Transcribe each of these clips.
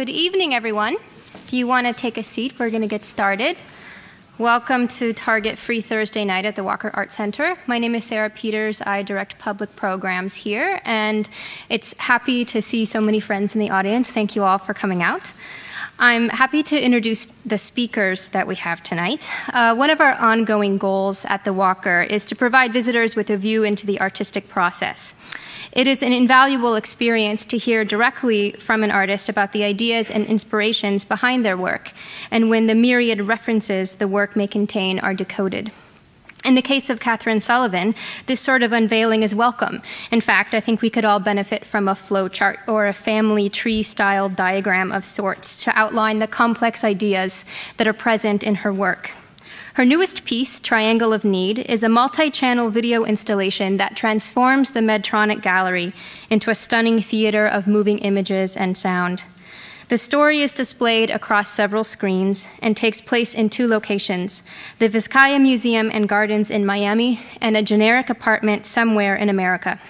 Good evening, everyone. If you want to take a seat, we're going to get started. Welcome to Target Free Thursday night at the Walker Art Center. My name is Sarah Peters. I direct public programs here, and it's happy to see so many friends in the audience. Thank you all for coming out. I'm happy to introduce the speakers that we have tonight. One of our ongoing goals at the Walker is to provide visitors with a view into the artistic process. It is an invaluable experience to hear directly from an artist about the ideas and inspirations behind their work, and when the myriad references the work may contain are decoded. In the case of Catherine Sullivan, this sort of unveiling is welcome. In fact, I think we could all benefit from a flow chart or a family tree-style diagram of sorts to outline the complex ideas that are present in her work. Her newest piece, Triangle of Need, is a multi-channel video installation that transforms the Medtronic Gallery into a stunning theater of moving images and sound. The story is displayed across several screens and takes place in two locations, the Vizcaya Museum and Gardens in Miami and a generic apartment somewhere in America.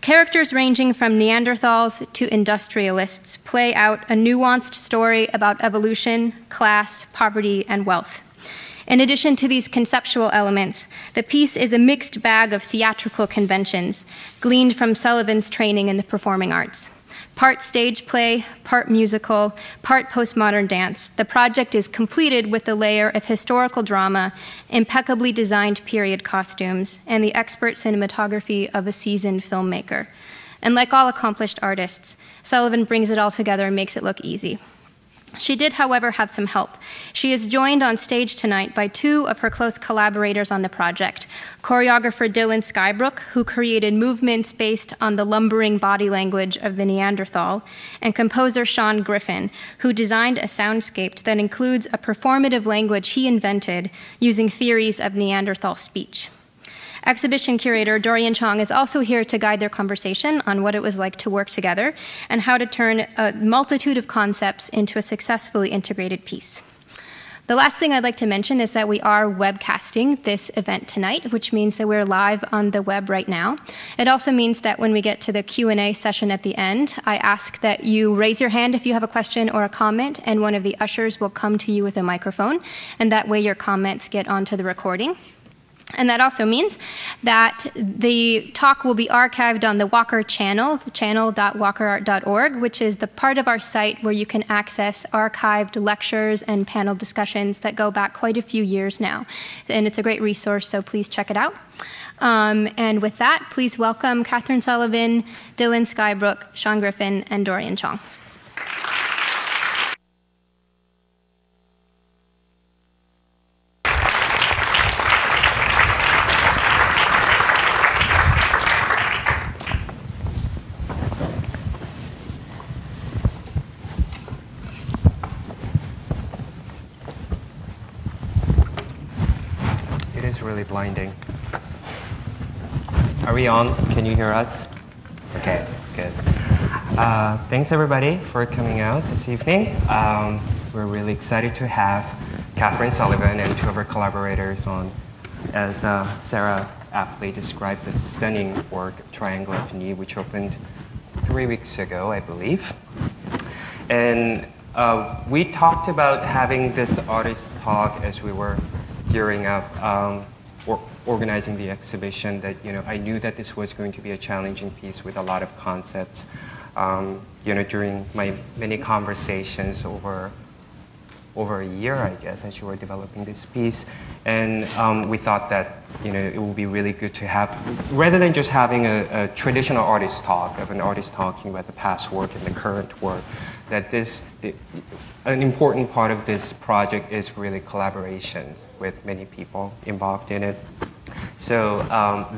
Characters ranging from Neanderthals to industrialists play out a nuanced story about evolution, class, poverty, and wealth. In addition to these conceptual elements, the piece is a mixed bag of theatrical conventions, gleaned from Sullivan's training in the performing arts. Part stage play, part musical, part postmodern dance, the project is completed with the layer of historical drama, impeccably designed period costumes, and the expert cinematography of a seasoned filmmaker. And like all accomplished artists, Sullivan brings it all together and makes it look easy. She did, however, have some help. She is joined on stage tonight by two of her close collaborators on the project, choreographer Skybrook, who created movements based on the lumbering body language of the Neanderthal, and composer Griffin, who designed a soundscape that includes a performative language he invented using theories of Neanderthal speech. Exhibition curator Dorian Chong is also here to guide their conversation on what it was like to work together and how to turn a multitude of concepts into a successfully integrated piece. The last thing I'd like to mention is that we are webcasting this event tonight, which means that we're live on the web right now. It also means that when we get to the Q&A session at the end, I ask that you raise your hand if you have a question or a comment, and one of the ushers will come to you with a microphone, and that way your comments get onto the recording. And that also means that the talk will be archived on the Walker channel, channel.walkerart.org, which is the part of our site where you can access archived lectures and panel discussions that go back quite a few years now. And it's a great resource, so please check it out. And with that, please welcome Catherine Sullivan, Skybrook, Griffin, and Dorian Chong. Really blinding. Are we on? Can you hear us? Okay, that's good. Thanks everybody for coming out this evening. We're really excited to have Catherine Sullivan and two of her collaborators on, as Sarah aptly described, the stunning work Triangle of Need, which opened 3 weeks ago, I believe. And we talked about having this artist talk as we were gearing up, organizing the exhibition, that I knew that this was going to be a challenging piece with a lot of concepts. During my many conversations over a year, I guess, as you were developing this piece, and we thought that it would be really good to have, rather than just having a traditional artist talk of an artist talking about the past work and the current work, that an important part of this project is really collaboration with many people involved in it. So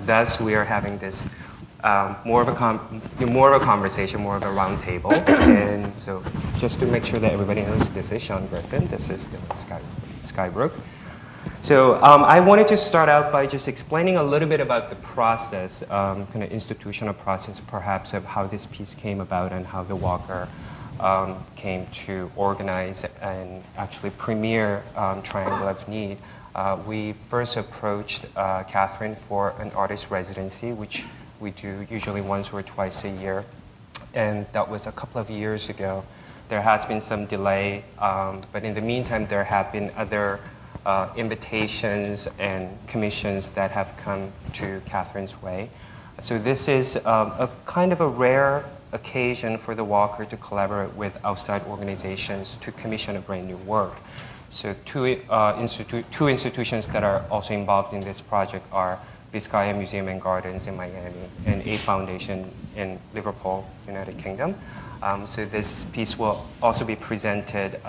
thus we are having this more of a conversation, more of a round table. And so just to make sure that everybody knows, this is Griffin, this is Skybrook. So I wanted to start out by just explaining a little bit about the process, kind of institutional process perhaps, of how this piece came about and how the Walker came to organize and actually premiere Triangle of Need. We first approached Catherine for an artist residency, which we do usually once or twice a year. And that was a couple of years ago there has been some delay, but in the meantime, there have been other invitations and commissions that have come to Catherine's way. So this is a kind of a rare occasion for the Walker to collaborate with outside organizations to commission a brand new work. So two institutions that are also involved in this project are Vizcaya Museum and Gardens in Miami and A Foundation in Liverpool, United Kingdom. So this piece will also be presented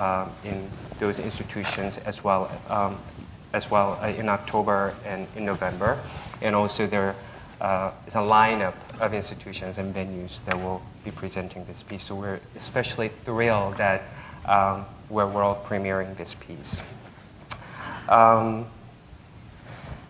in those institutions as well in October and in November. And also there is a lineup of institutions and venues that will be presenting this piece. So we're especially thrilled that we're world premiering this piece.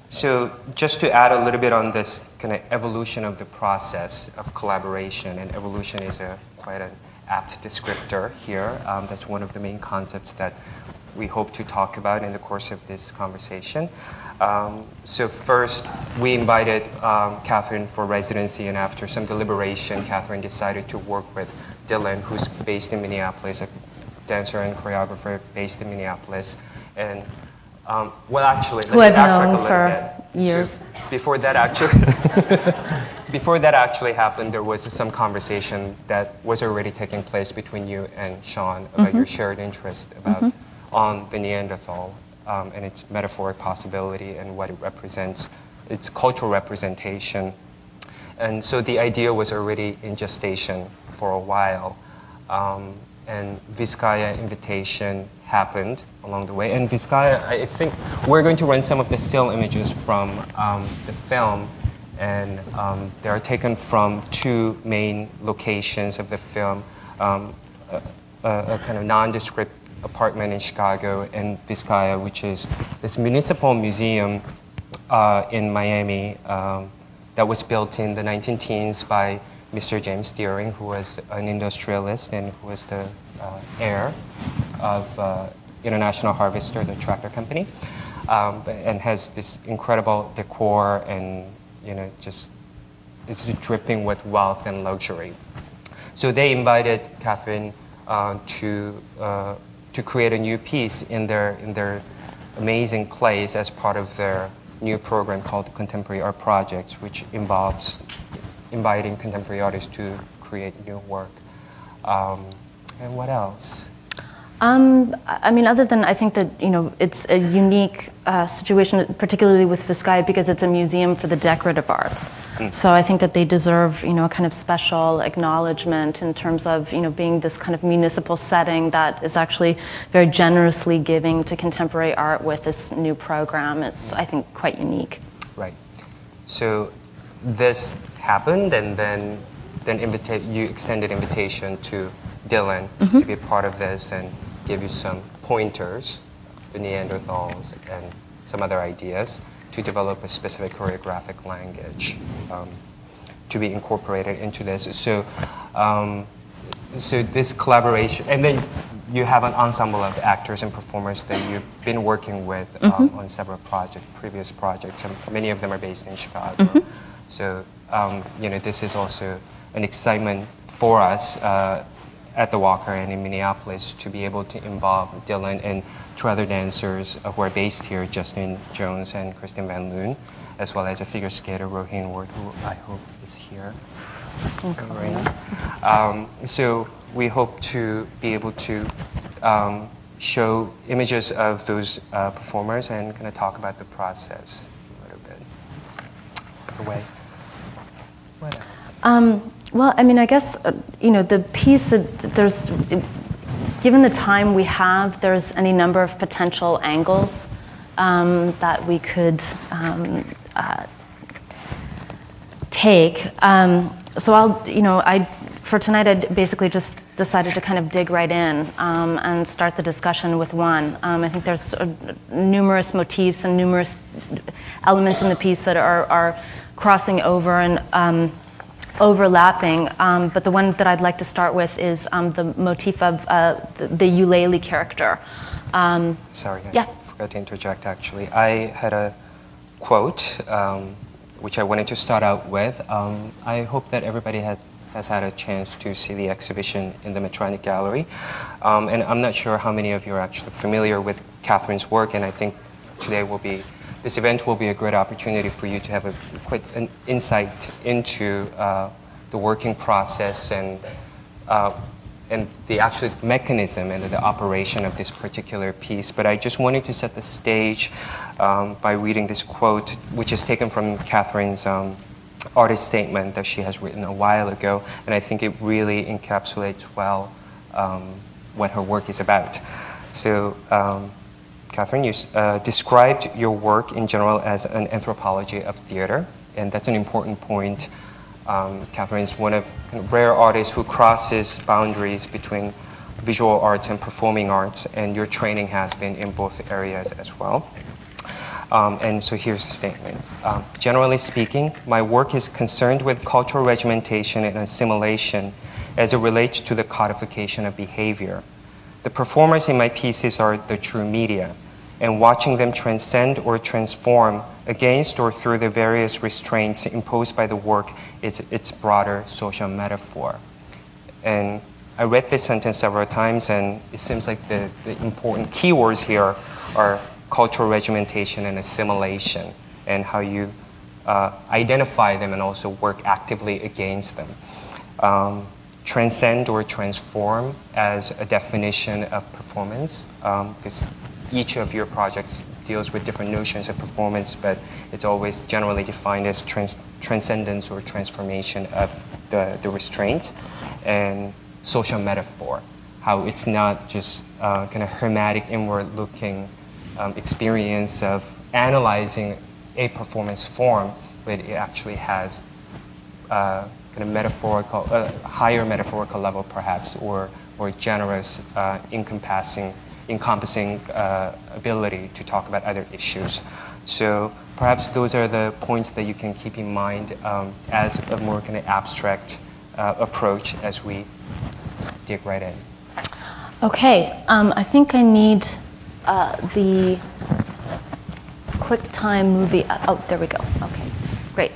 So just to add a little bit on this kind of evolution of the process of collaboration, and evolution is quite an apt descriptor here. That's one of the main concepts that we hope to talk about in the course of this conversation. So first, we invited Catherine for residency, and after some deliberation, Catherine decided to work with Dylan, who's based in Minneapolis, a dancer and choreographer based in Minneapolis. And well, actually, who I've known for years. So before that actually happened, there was some conversation that was already taking place between you and Sean about your shared interest about on the Neanderthal and its metaphoric possibility and what it represents, its cultural representation. And so the idea was already in gestation for a while. And Vizcaya invitation happened along the way. And Vizcaya, I think we're going to run some of the still images from the film, and they are taken from two main locations of the film, a kind of nondescript apartment in Chicago, and Vizcaya, which is this municipal museum in Miami that was built in the 19-teens by Mr. James Deering, who was an industrialist and who was the heir of International Harvester, the tractor company, and has this incredible decor and, you know, just it's dripping with wealth and luxury. So they invited Catherine to create a new piece in their amazing place as part of their new program called Contemporary Art Projects, which involves inviting contemporary artists to create new work. And what else? I mean, other than I think that, you know, it's a unique situation, particularly with Vizcaya, because it's a museum for the decorative arts. So I think that they deserve, you know, a kind of special acknowledgement in terms of, you know, being this kind of municipal setting that is actually very generously giving to contemporary art with this new program. It's, I think, quite unique. Right. So this happened, and then you extended invitation to Dylan to be part of this and give you some pointers, the Neanderthals, and some other ideas to develop a specific choreographic language to be incorporated into this. So, so this collaboration, and then you have an ensemble of actors and performers that you've been working with on several previous projects, and many of them are based in Chicago. So, you know, this is also an excitement for us at the Walker and in Minneapolis to be able to involve Dylan and two other dancers who are based here, Justin Jones and Kristen Van Loon, as well as a figure skater, Roheen Ward, who I hope is here. So we hope to be able to show images of those performers and kind of talk about the process a little bit. The way. What else? Well, I mean, I guess, you know, the piece, there's, given the time we have, there's any number of potential angles that we could take. So I'll, you know, for tonight, I basically just decided to kind of dig right in and start the discussion with one. I think there's numerous motifs and numerous elements in the piece that are crossing over and overlapping, but the one that I'd like to start with is the motif of the Ulele character. Sorry, I forgot to interject actually. I had a quote which I wanted to start out with. I hope that everybody has had a chance to see the exhibition in the Medtronic Gallery. And I'm not sure how many of you are actually familiar with Catherine's work, and I think this event will be a great opportunity for you to have quite an insight into the working process and the actual mechanism and the operation of this particular piece. But I just wanted to set the stage by reading this quote, which is taken from Catherine's artist statement that she has written a while ago, and I think it really encapsulates well what her work is about. So, Catherine, you described your work in general as an anthropology of theater, and that's an important point. Catherine is one of rare artists who crosses boundaries between visual arts and performing arts, and your training has been in both areas as well. And so here's the statement. Generally speaking, my work is concerned with cultural regimentation and assimilation as it relates to the codification of behavior. The performers in my pieces are the true media, and watching them transcend or transform against or through the various restraints imposed by the work is its broader social metaphor. And I read this sentence several times, and it seems like the important keywords here are cultural regimentation and assimilation, and how you identify them and also work actively against them. Transcend or transform as a definition of performance, because each of your projects deals with different notions of performance, but it's always generally defined as transcendence or transformation of the restraints. And social metaphor, how it's not just kind of hermetic, inward-looking experience of analyzing a performance form, but it actually has kind of metaphorical, higher metaphorical level perhaps, or generous, encompassing ability to talk about other issues. So perhaps those are the points that you can keep in mind as a more kind of abstract approach as we dig right in. Okay, I think I need the QuickTime movie. Oh, there we go. Okay, great.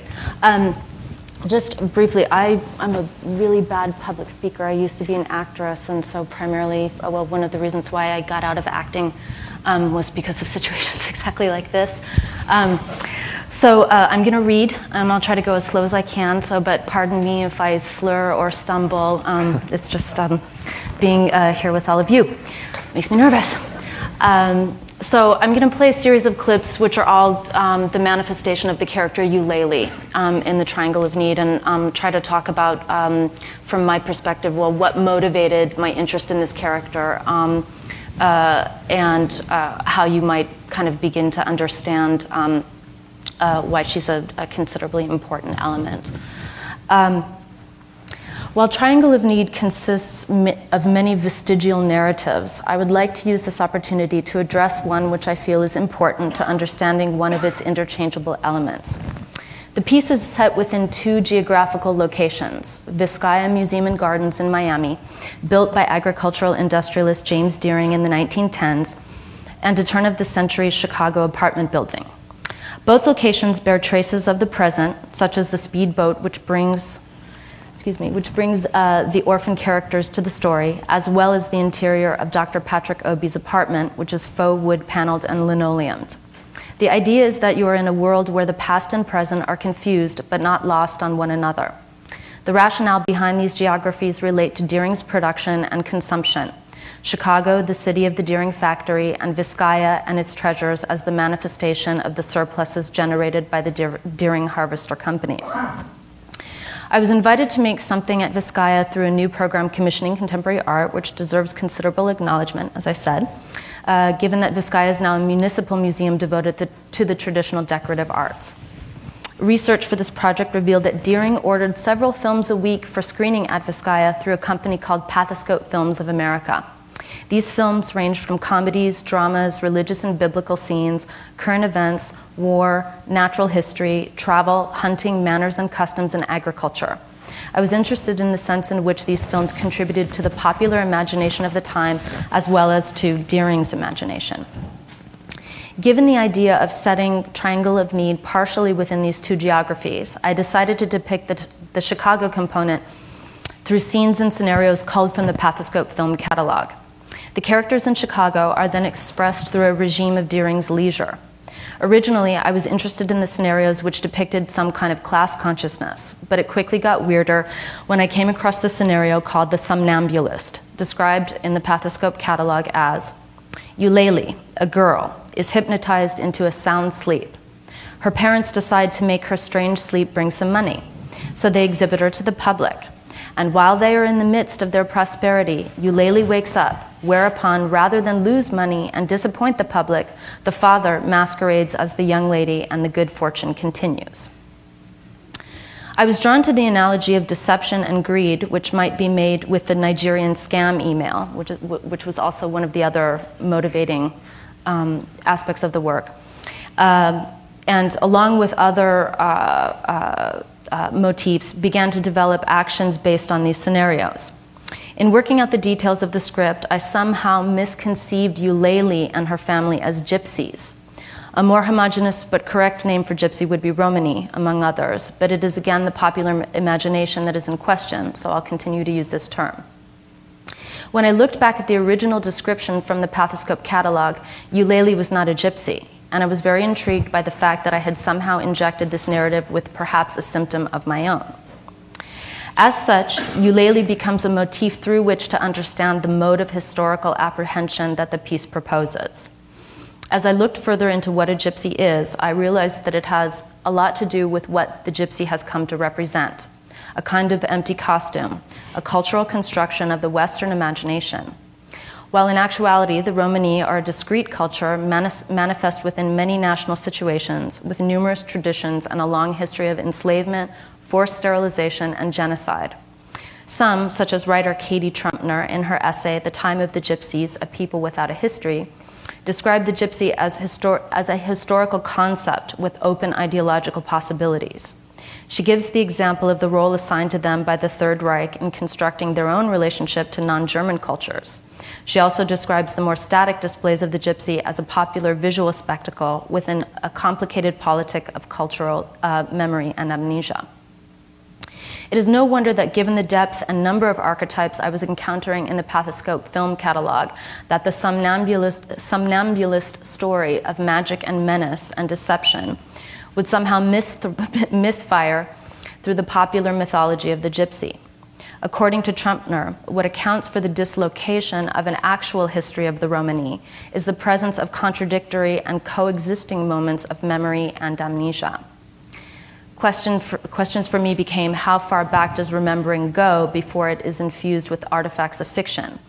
Just briefly, I'm a really bad public speaker. I used to be an actress, and so primarily, well, one of the reasons why I got out of acting was because of situations exactly like this. So I'm going to read. I'll try to go as slow as I can, but pardon me if I slur or stumble. It's just being here with all of you. Makes me nervous. So I'm going to play a series of clips which are all the manifestation of the character Ulele in the Triangle of Need, and try to talk about, from my perspective, well, what motivated my interest in this character, and how you might kind of begin to understand why she's a considerably important element. While Triangle of Need consists of many vestigial narratives, I would like to use this opportunity to address one which I feel is important to understanding one of its interchangeable elements. The piece is set within two geographical locations: Vizcaya Museum and Gardens in Miami, built by agricultural industrialist James Deering in the 1910s, and a turn-of-the-century Chicago apartment building. Both locations bear traces of the present, such as the speedboat which brings the orphan characters to the story, as well as the interior of Dr. Patrick Obie's apartment, which is faux wood paneled and linoleumed. The idea is that you are in a world where the past and present are confused but not lost on one another. The rationale behind these geographies relate to Deering's production and consumption. Chicago, the city of the Deering factory, and Vizcaya and its treasures as the manifestation of the surpluses generated by the Deering Harvester Company. I was invited to make something at Vizcaya through a new program commissioning contemporary art, which deserves considerable acknowledgement, as I said, given that Vizcaya is now a municipal museum devoted to the traditional decorative arts. Research for this project revealed that Deering ordered several films a week for screening at Vizcaya through a company called Pathoscope Films of America. These films ranged from comedies, dramas, religious and biblical scenes, current events, war, natural history, travel, hunting, manners and customs, and agriculture. I was interested in the sense in which these films contributed to the popular imagination of the time, as well as to Deering's imagination. Given the idea of setting Triangle of Need partially within these two geographies, I decided to depict the Chicago component through scenes and scenarios culled from the Pathoscope film catalog. The characters in Chicago are then expressed through a regime of Deering's leisure. Originally, I was interested in the scenarios which depicted some kind of class consciousness, but it quickly got weirder when I came across the scenario called The Somnambulist, described in the Pathoscope catalog as, Ulele, a girl, is hypnotized into a sound sleep. Her parents decide to make her strange sleep bring some money, so they exhibit her to the public. And while they are in the midst of their prosperity, Ulele wakes up, whereupon, rather than lose money and disappoint the public, the father masquerades as the young lady and the good fortune continues. I was drawn to the analogy of deception and greed, which might be made with the Nigerian scam email, which was also one of the other motivating aspects of the work. And along with other motifs, began to develop actions based on these scenarios. In working out the details of the script, I somehow misconceived Ulele and her family as gypsies. A more homogeneous but correct name for gypsy would be Romani, among others, but it is again the popular imagination that is in question, so I'll continue to use this term. When I looked back at the original description from the Pathoscope catalog, Ulele was not a gypsy, and I was very intrigued by the fact that I had somehow injected this narrative with perhaps a symptom of my own. As such, Ulele becomes a motif through which to understand the mode of historical apprehension that the piece proposes. As I looked further into what a gypsy is, I realized that it has a lot to do with what the gypsy has come to represent, a kind of empty costume, a cultural construction of the Western imagination. While in actuality, the Romani are a discrete culture manifest within many national situations with numerous traditions and a long history of enslavement, forced sterilization, and genocide. Some, such as writer Katie Trumpner in her essay, The Time of the Gypsies, A People Without a History, described the gypsy as a historical concept with open ideological possibilities. She gives the example of the role assigned to them by the Third Reich in constructing their own relationship to non-German cultures. She also describes the more static displays of the gypsy as a popular visual spectacle within a complicated politic of cultural memory and amnesia. It is no wonder that given the depth and number of archetypes I was encountering in the Pathoscope film catalog, that the somnambulist story of magic and menace and deception would somehow misfire through the popular mythology of the gypsy. According to Trumpner, what accounts for the dislocation of an actual history of the Romani is the presence of contradictory and coexisting moments of memory and amnesia. Questions for me became, how far back does remembering go before it is infused with artifacts of fiction?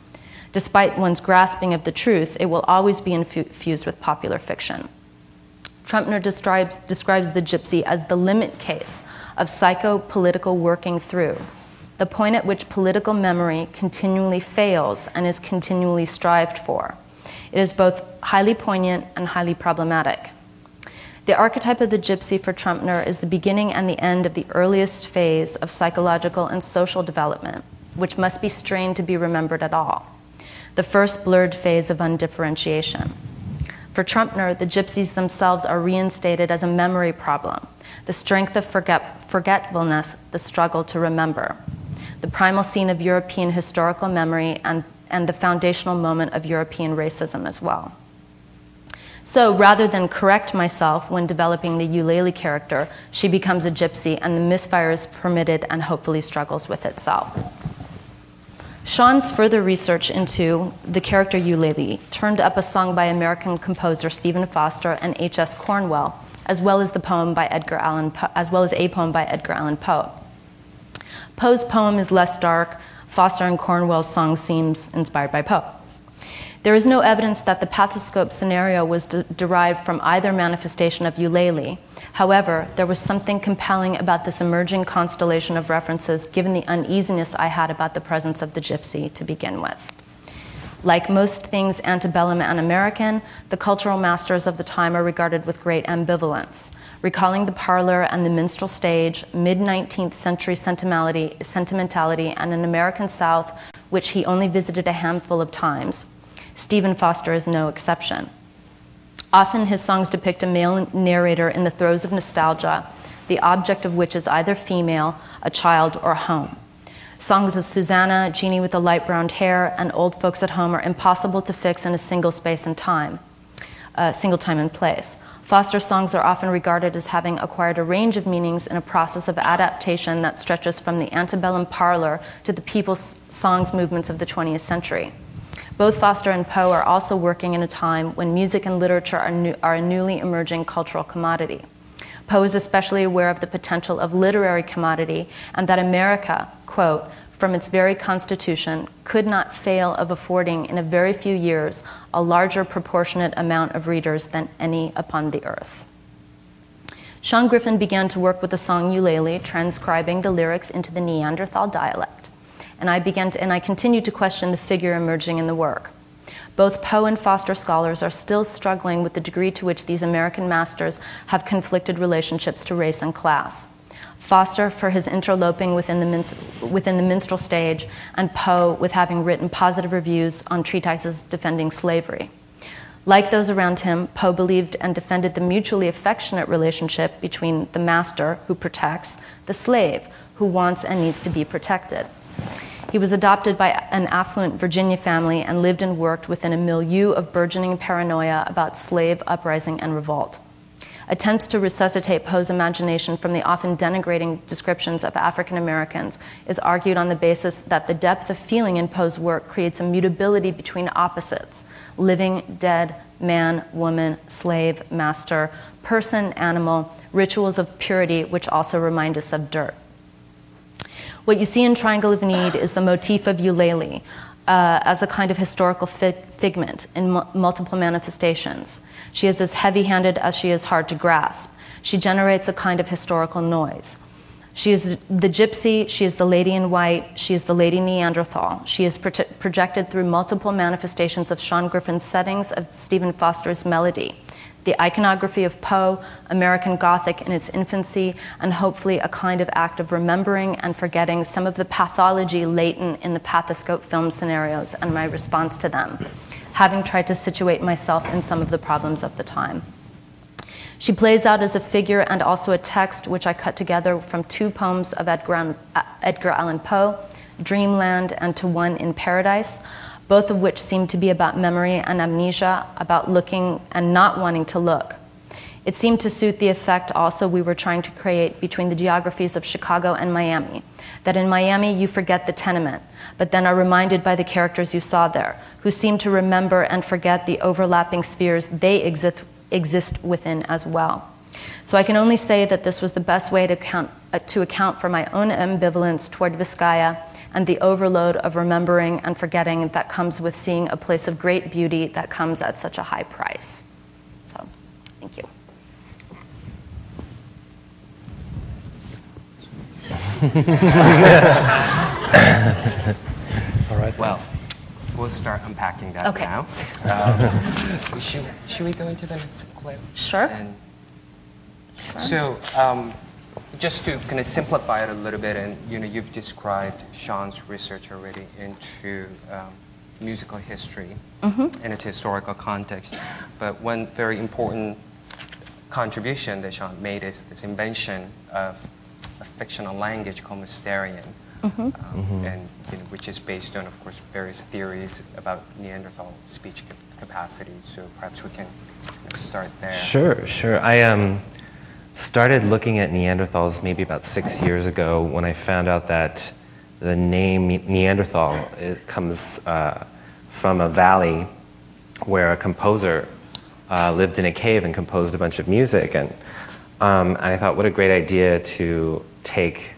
Despite one's grasping of the truth, it will always be infused with popular fiction. Trumpner describes the gypsy as the limit case of psycho-political working through, the point at which political memory continually fails and is continually strived for. It is both highly poignant and highly problematic. The archetype of the gypsy for Trumpner is the beginning and the end of the earliest phase of psychological and social development, which must be strained to be remembered at all, the first blurred phase of undifferentiation. For Trumpner, the gypsies themselves are reinstated as a memory problem, the strength of forgetfulness, the struggle to remember, the primal scene of European historical memory and the foundational moment of European racism as well. So rather than correct myself when developing the Ulele character, she becomes a gypsy and the misfire is permitted and hopefully struggles with itself. Sean's further research into the character Ulele turned up a song by American composer Stephen Foster and H.S. Cornwell, as well as a poem by Edgar Allan Poe. Poe's poem is less dark. Foster and Cornwell's song seems inspired by Poe. There is no evidence that the Pathoscope scenario was derived from either manifestation of Ulele. However, there was something compelling about this emerging constellation of references given the uneasiness I had about the presence of the gypsy to begin with. Like most things antebellum and American, the cultural masters of the time are regarded with great ambivalence, recalling the parlor and the minstrel stage, mid-19th century sentimentality, and an American South which he only visited a handful of times. Stephen Foster is no exception. Often his songs depict a male narrator in the throes of nostalgia, the object of which is either female, a child, or home. Songs of Susanna, Jeannie with the light brown hair, and Old Folks at Home are impossible to fix in a single space and time, single time and place. Foster's songs are often regarded as having acquired a range of meanings in a process of adaptation that stretches from the antebellum parlor to the people's songs movements of the 20th century. Both Foster and Poe are also working in a time when music and literature are a newly emerging cultural commodity. Poe is especially aware of the potential of literary commodity and that America, quote, from its very constitution, could not fail of affording in a very few years a larger proportionate amount of readers than any upon the earth. Sean Griffin began to work with the song Ulele, transcribing the lyrics into the Neanderthal dialect. And I continued to question the figure emerging in the work. Both Poe and Foster scholars are still struggling with the degree to which these American masters have conflicted relationships to race and class. Foster for his interloping within the minstrel stage, and Poe with having written positive reviews on treatises defending slavery. Like those around him, Poe believed and defended the mutually affectionate relationship between the master, who protects, the slave, who wants and needs to be protected. He was adopted by an affluent Virginia family and lived and worked within a milieu of burgeoning paranoia about slave uprising and revolt. Attempts to resuscitate Poe's imagination from the often denigrating descriptions of African Americans is argued on the basis that the depth of feeling in Poe's work creates a mutability between opposites: living, dead, man, woman, slave, master, person, animal, rituals of purity which also remind us of dirt. What you see in Triangle of Need is the motif of Ulele as a kind of historical figment in multiple manifestations. She is as heavy-handed as she is hard to grasp. She generates a kind of historical noise. She is the gypsy, she is the lady in white, she is the lady Neanderthal. She is projected through multiple manifestations of Sean Griffin's settings, of Stephen Foster's melody, the iconography of Poe, American Gothic in its infancy, and hopefully a kind of act of remembering and forgetting some of the pathology latent in the pathoscope film scenarios and my response to them, having tried to situate myself in some of the problems of the time. She plays out as a figure and also a text which I cut together from two poems of Edgar Allan Poe, Dreamland and To One in Paradise, both of which seem to be about memory and amnesia, about looking and not wanting to look. It seemed to suit the effect also we were trying to create between the geographies of Chicago and Miami, that in Miami you forget the tenement, but then are reminded by the characters you saw there, who seem to remember and forget the overlapping spheres they exist within as well. So I can only say that this was the best way to account for my own ambivalence toward Vizcaya and the overload of remembering and forgetting that comes with seeing a place of great beauty that comes at such a high price. So, thank you. All right. Well, we'll start unpacking that now. Should we go into the next clip? Sure. So, just to kind of simplify it a little bit, and you've described Sean's research already into musical history and its historical context. But one very important contribution that Sean made is this invention of a fictional language called Mysterian, and which is based on, of course, various theories about Neanderthal speech capacity. So perhaps we can start there. Sure. I started looking at Neanderthals maybe about 6 years ago when I found out that the name Neanderthal comes from a valley where a composer lived in a cave and composed a bunch of music. And I thought, what a great idea to take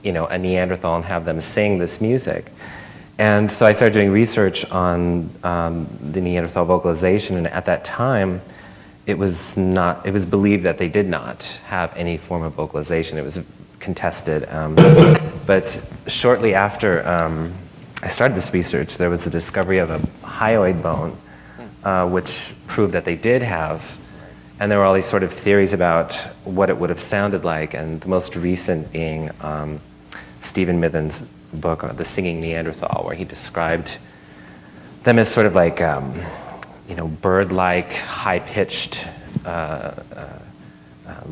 a Neanderthal and have them sing this music. And so I started doing research on the Neanderthal vocalization, and at that time, it was believed that they did not have any form of vocalization. It was contested. But shortly after I started this research, there was the discovery of a hyoid bone, which proved that they did have. And there were all these sort of theories about what it would have sounded like, and the most recent being Stephen Mithen's book, The Singing Neanderthal, where he described them as sort of like bird-like, high-pitched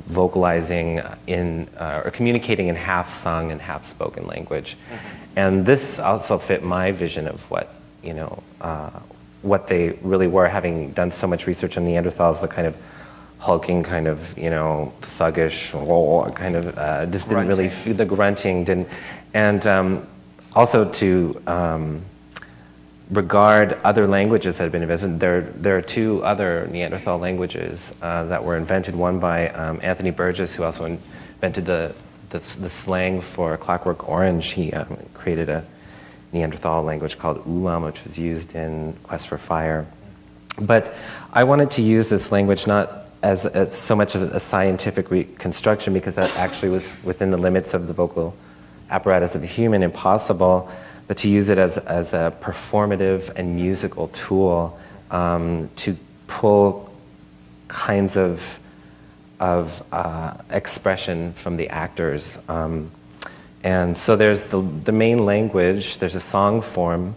vocalizing in or communicating in half sung and half spoken language. And this also fit my vision of what, what they really were, having done so much research on Neanderthals, the kind of hulking, kind of, thuggish, kind of, just didn't really feel the grunting, didn't, and also to regard other languages that had been invented. There are two other Neanderthal languages that were invented, one by Anthony Burgess, who also invented the slang for Clockwork Orange. He created a Neanderthal language called Ulam, which was used in Quest for Fire. But I wanted to use this language not as so much of a scientific reconstruction, because that actually was within the limits of the vocal apparatus of the human, impossible, but to use it as a performative and musical tool to pull kinds of expression from the actors. And so there's the main language, there's a song form,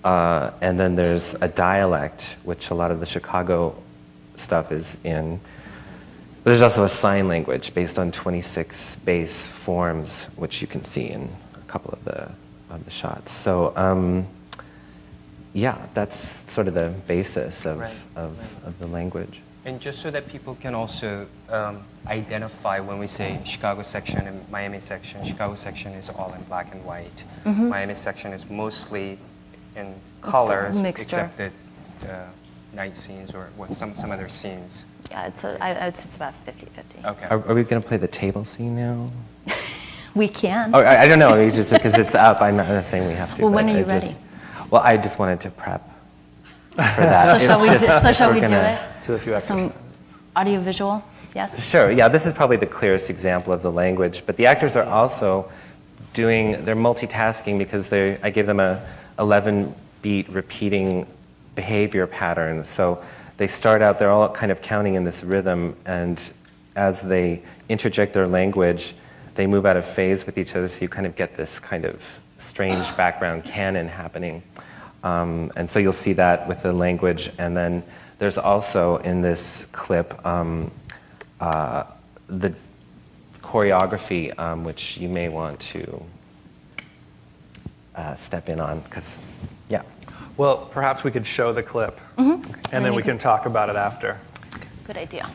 and then there's a dialect, which a lot of the Chicago stuff is in. But there's also a sign language based on 26 bass forms, which you can see in a couple of the shots. So yeah, that's sort of the basis of the language. And just so that people can also identify when we say Chicago section and Miami section, Chicago section is all in black and white. Miami section is mostly in colors, except that night scenes or some other scenes. Yeah, it's about 50-50. Okay. Are we going to play the table scene now? We can. Oh, I don't know. It's just because it's up. I'm not saying we have to. Well, when are you ready? Well, I just wanted to prep for that. So shall we do it? To a few exercises. Some audio-visual, yes? Sure, yeah, this is probably the clearest example of the language, but the actors are also they're multitasking, because I gave them a 11-beat repeating behavior pattern. So they start out, they're all kind of counting in this rhythm, and as they interject their language, they move out of phase with each other, so you kind of get this kind of strange background canon happening. And so you'll see that with the language, and then there's also in this clip the choreography, which you may want to step in on, because, yeah. Well, perhaps we could show the clip, and then we can talk about it after. Good idea.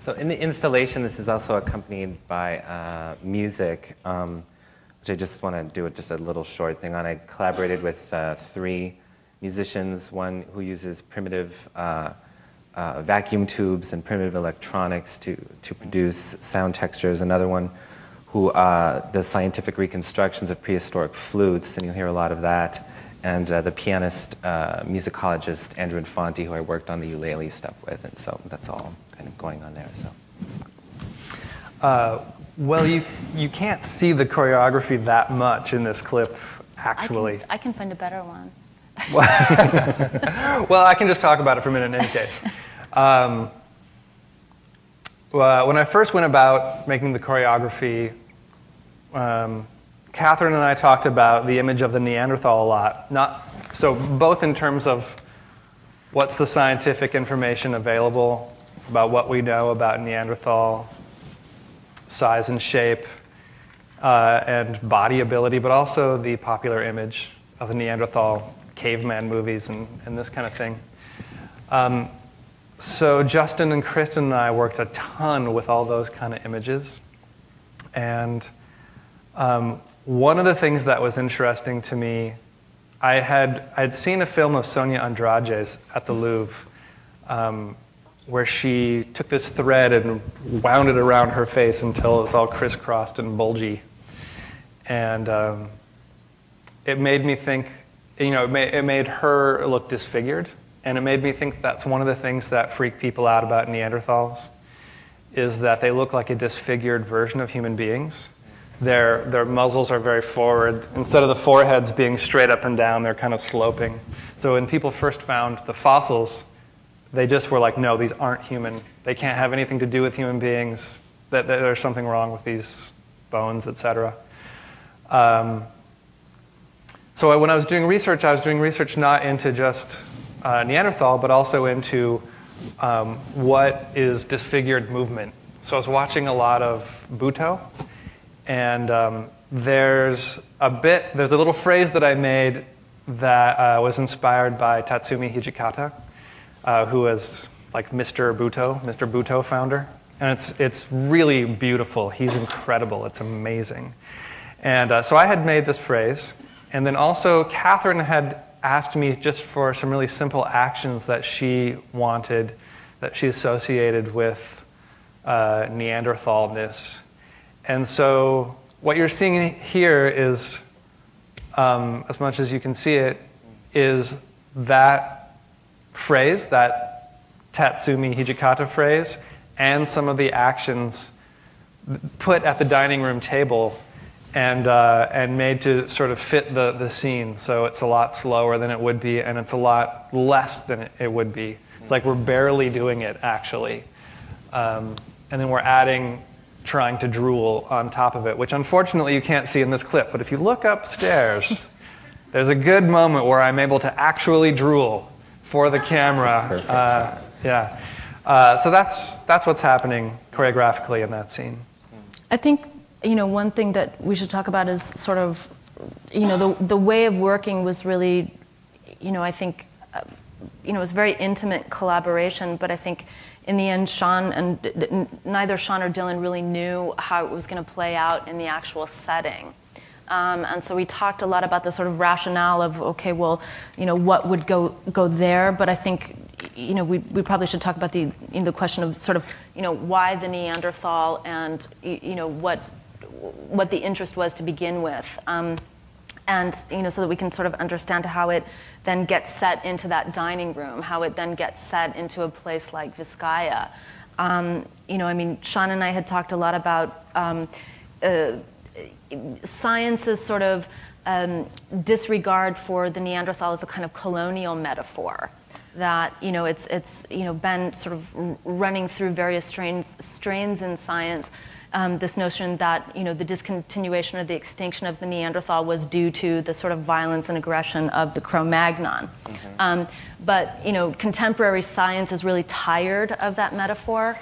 So in the installation, this is also accompanied by music, which I just want to do just a little short thing on. I collaborated with 3 musicians, one who uses primitive vacuum tubes and primitive electronics to produce sound textures, another one who does scientific reconstructions of prehistoric flutes, and you'll hear a lot of that, and the pianist, musicologist Andrew Infanti, who I worked on the Ulele stuff with, and so that's all kind of going on there. So. Well, you can't see the choreography that much in this clip, actually. I can find a better one. Well, I can just talk about it for a minute in any case. When I first went about making the choreography, Catherine and I talked about the image of the Neanderthal a lot. So both in terms of what's the scientific information available about what we know about Neanderthal, size and shape, and body ability, but also the popular image of the Neanderthal caveman movies and this kind of thing. So Justin and Kristen and I worked a ton with all those kind of images. And one of the things that was interesting to me, I'd seen a film of Sonia Andrade's at the Louvre, where she took this thread and wound it around her face until it was all crisscrossed and bulgy. And it made me think, it made her look disfigured. And it made me think that's one of the things that freak people out about Neanderthals, is that they look like a disfigured version of human beings. Their muzzles are very forward. Instead of the foreheads being straight up and down, they're kind of sloping. So when people first found the fossils, they just were like, no, these aren't human. They can't have anything to do with human beings. That there's something wrong with these bones, etc. So when I was doing research not into just Neanderthal, but also into what is disfigured movement. So I was watching a lot of Buto, and there's a little phrase that I made that was inspired by Tatsumi Hijikata, who is like Mr. Buto founder. And it's really beautiful. He's incredible. It's amazing. And so I had made this phrase. And then also Catherine had asked me just for some really simple actions that she wanted, that she associated with Neanderthalness. And so what you're seeing here is, as much as you can see it, is that phrase, that Tatsumi Hijikata phrase, and some of the actions put at the dining room table and made to sort of fit the scene. So it's a lot slower than it would be, and it's a lot less than it would be. It's like we're barely doing it, actually. And then we're trying to drool on top of it, which unfortunately you can't see in this clip. But if you look upstairs, there's a good moment where I'm able to actually drool for the camera. Perfect. So that's what's happening choreographically in that scene. I think, one thing that we should talk about is sort of, the way of working was really, I think, it was very intimate collaboration, but I think in the end, neither Sean or Dylan really knew how it was going to play out in the actual setting. And so we talked a lot about the sort of rationale of, okay, well, what would go there, but I think, we probably should talk about the question of sort of, why the Neanderthal and, what the interest was to begin with. and so that we can sort of understand how it then gets set into that dining room, how it then gets set into a place like Vizcaya. I mean, Sean and I had talked a lot about science's sort of disregard for the Neanderthal as a kind of colonial metaphor. That it's been sort of running through various strains in science. This notion that the discontinuation or the extinction of the Neanderthal was due to the sort of violence and aggression of the Cro-Magnon. But contemporary science is really tired of that metaphor.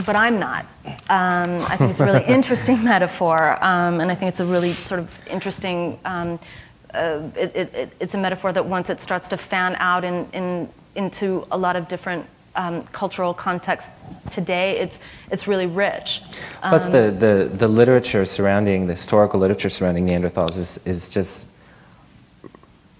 But I'm not. I think it's a really interesting metaphor, and I think it's a really sort of interesting. It's a metaphor that once it starts to fan out into a lot of different cultural contexts today, it's really rich. Plus, the literature surrounding, the historical literature surrounding Neanderthals is just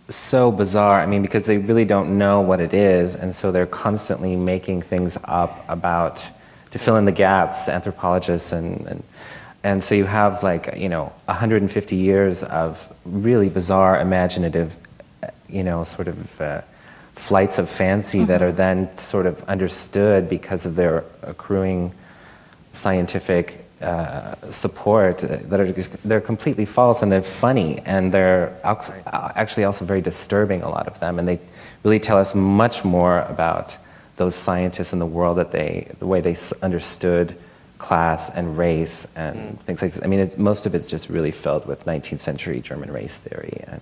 so bizarre. I mean, because they really don't know what it is, and so they're constantly making things up about to fill in the gaps, anthropologists and so you have 150 years of really bizarre, imaginative, sort of flights of fancy that are then sort of understood because of their accruing scientific support they're completely false, and they're funny, and they're actually also very disturbing, a lot of them, and they really tell us much more about those scientists in the world, the way they understood class and race and things like this. I mean, most of it's just really filled with 19th century German race theory. And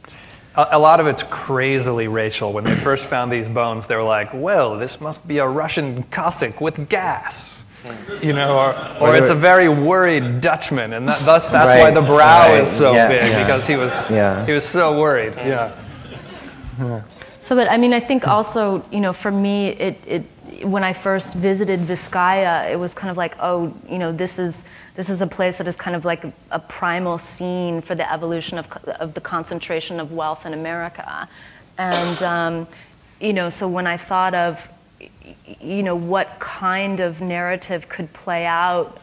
a lot of it's crazily racial. When they first found these bones, they were like, well, this must be a Russian Cossack with gas. Or it's a very worried Dutchman, and that's right, why the brow is so big, because he was so worried. So, but I mean, I think also, for me, when I first visited Vizcaya, it was kind of like, oh, this is a place that is kind of like a primal scene for the evolution of the concentration of wealth in America, and so when I thought of what kind of narrative could play out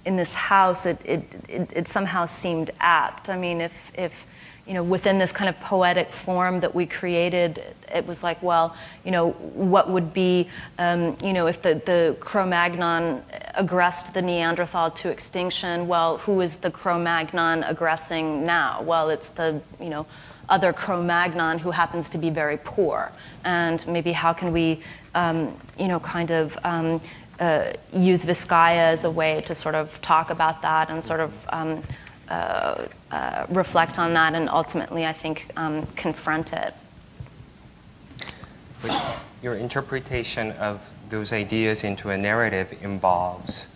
in this house, it somehow seemed apt. I mean, if within this kind of poetic form that we created, it was like, well, what would be, if the Cro-Magnon aggressed the Neanderthal to extinction, well, who is the Cro-Magnon aggressing now? Well, it's the, other Cro-Magnon who happens to be very poor. And maybe how can we, use Vizcaya as a way to sort of talk about that and sort of reflect on that, and ultimately, I think, confront it. But your interpretation of those ideas into a narrative involves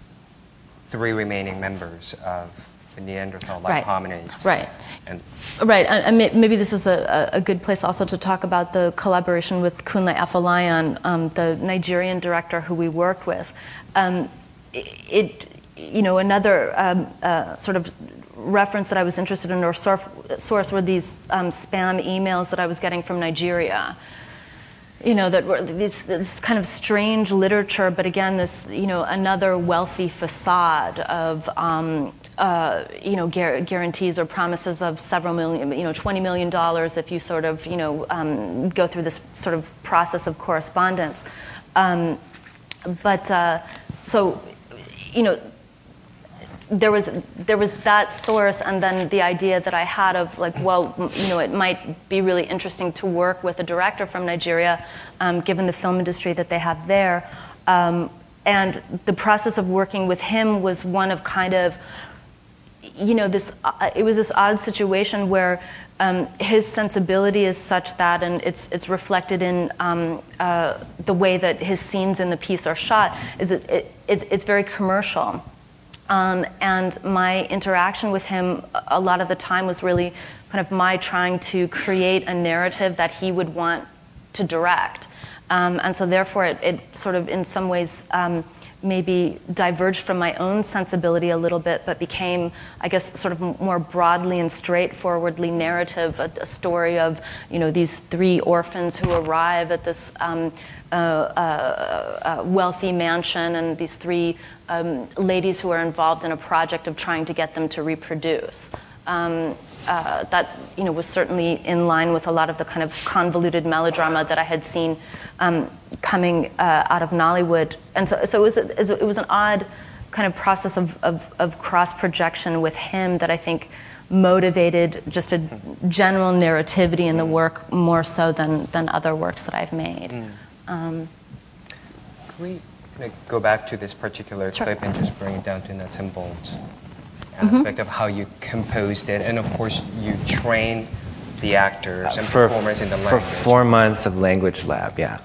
3 remaining members of the Neanderthal-like hominids. Right. And maybe this is a good place also to talk about the collaboration with Kunle Afolayan, the Nigerian director who we worked with. Another sort of reference that I was interested in, or source, were these spam emails that I was getting from Nigeria. That were this kind of strange literature, but again, this another wealthy facade of guarantees or promises of several million, $20 million if you sort of go through this sort of process of correspondence. So there was that source, and then the idea that I had of like, well, it might be really interesting to work with a director from Nigeria, given the film industry that they have there. And the process of working with him was one of kind of, it was this odd situation where his sensibility is such that, and it's reflected in the way that his scenes in the piece are shot, it's very commercial. And my interaction with him a lot of the time was really kind of my trying to create a narrative that he would want to direct. And so therefore it sort of in some ways maybe diverged from my own sensibility a little bit, but became, I guess, sort of more broadly and straightforwardly narrative, a story of, these 3 orphans who arrive at this wealthy mansion, and these 3 ladies who are involved in a project of trying to get them to reproduce. that was certainly in line with a lot of the kind of convoluted melodrama that I had seen coming out of Nollywood. And so it was an odd kind of process of cross-projection with him that I think motivated just a general narrativity in the work more so than other works that I've made. Can we go back to this particular clip and just bring it down to nuts and bolts aspect of how you composed it, and of course you trained the actors and performers in the language. For 4 months of language lab, yeah.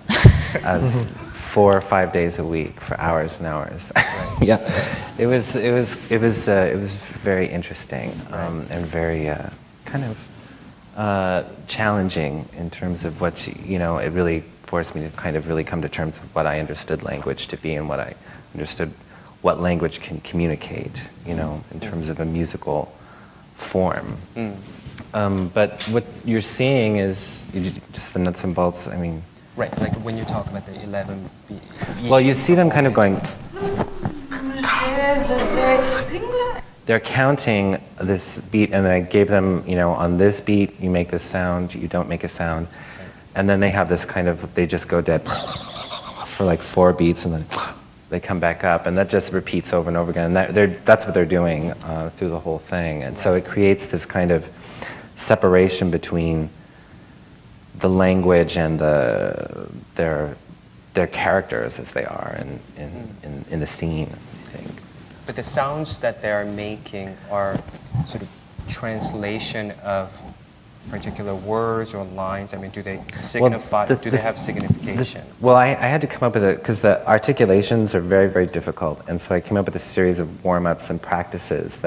4 or 5 days a week for hours and hours. Yeah, it was very interesting and very kind of challenging in terms of what it really forced me to kind of really come to terms with what I understood language to be and what I understood what language can communicate, in terms of a musical form. But what you're seeing is just the nuts and bolts. I mean, right, like when you talk about the 11 beats. Well, you see them kind of going. They're counting this beat, and I gave them, on this beat, you make this sound, you don't make a sound. And then they have this kind of, they just go dead for like 4 beats, and then they come back up, and that just repeats over and over again. And that's what they're doing through the whole thing. And so it creates this kind of separation between the language and their characters as they are in the scene, I think. But the sounds that they are making are sort of translation of particular words or lines. I mean, do they signify? Do they have signification? Well, I had to come up with it because the articulations are very, very difficult, and so I came up with a series of warm-ups and practices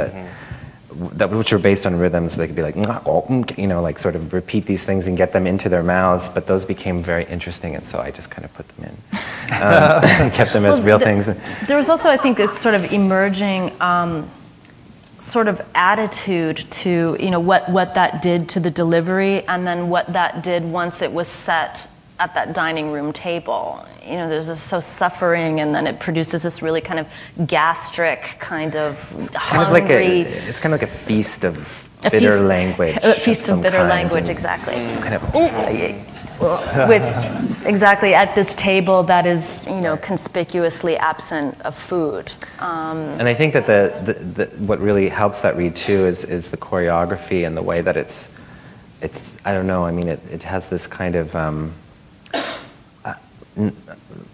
which were based on rhythms, so they could be like, like sort of repeat these things and get them into their mouths. But those became very interesting, and so I just kind of put them in, and kept them as real things. There was also, I think, this sort of emerging sort of attitude to what that did to the delivery, and then what that did once it was set at that dining room table. There's this suffering, and then it produces this really kind of gastric kind of hungry. It's kind of like a feast of bitter language. A feast of bitter language, exactly. Kind of. With exactly at this table that is conspicuously absent of food. And I think that what really helps that read too is the choreography and the way that it's I don't know, I mean it has this kind of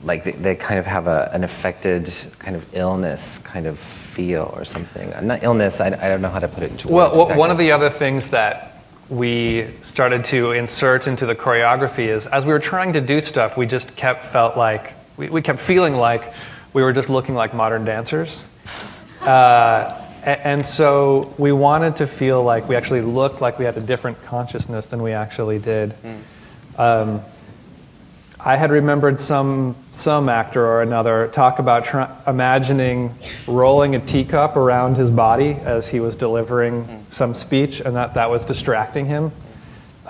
like they kind of have an affected kind of illness kind of feel or something. Not illness, I don't know how to put it into words. Well, exactly. One of the other things that we started to insert into the choreography is, as we were trying to do stuff, we just kept feeling like we were just looking like modern dancers. And so we wanted to feel like we actually looked like we had a different consciousness than we actually did. I had remembered some actor or another talk about imagining rolling a teacup around his body as he was delivering some speech, and that was distracting him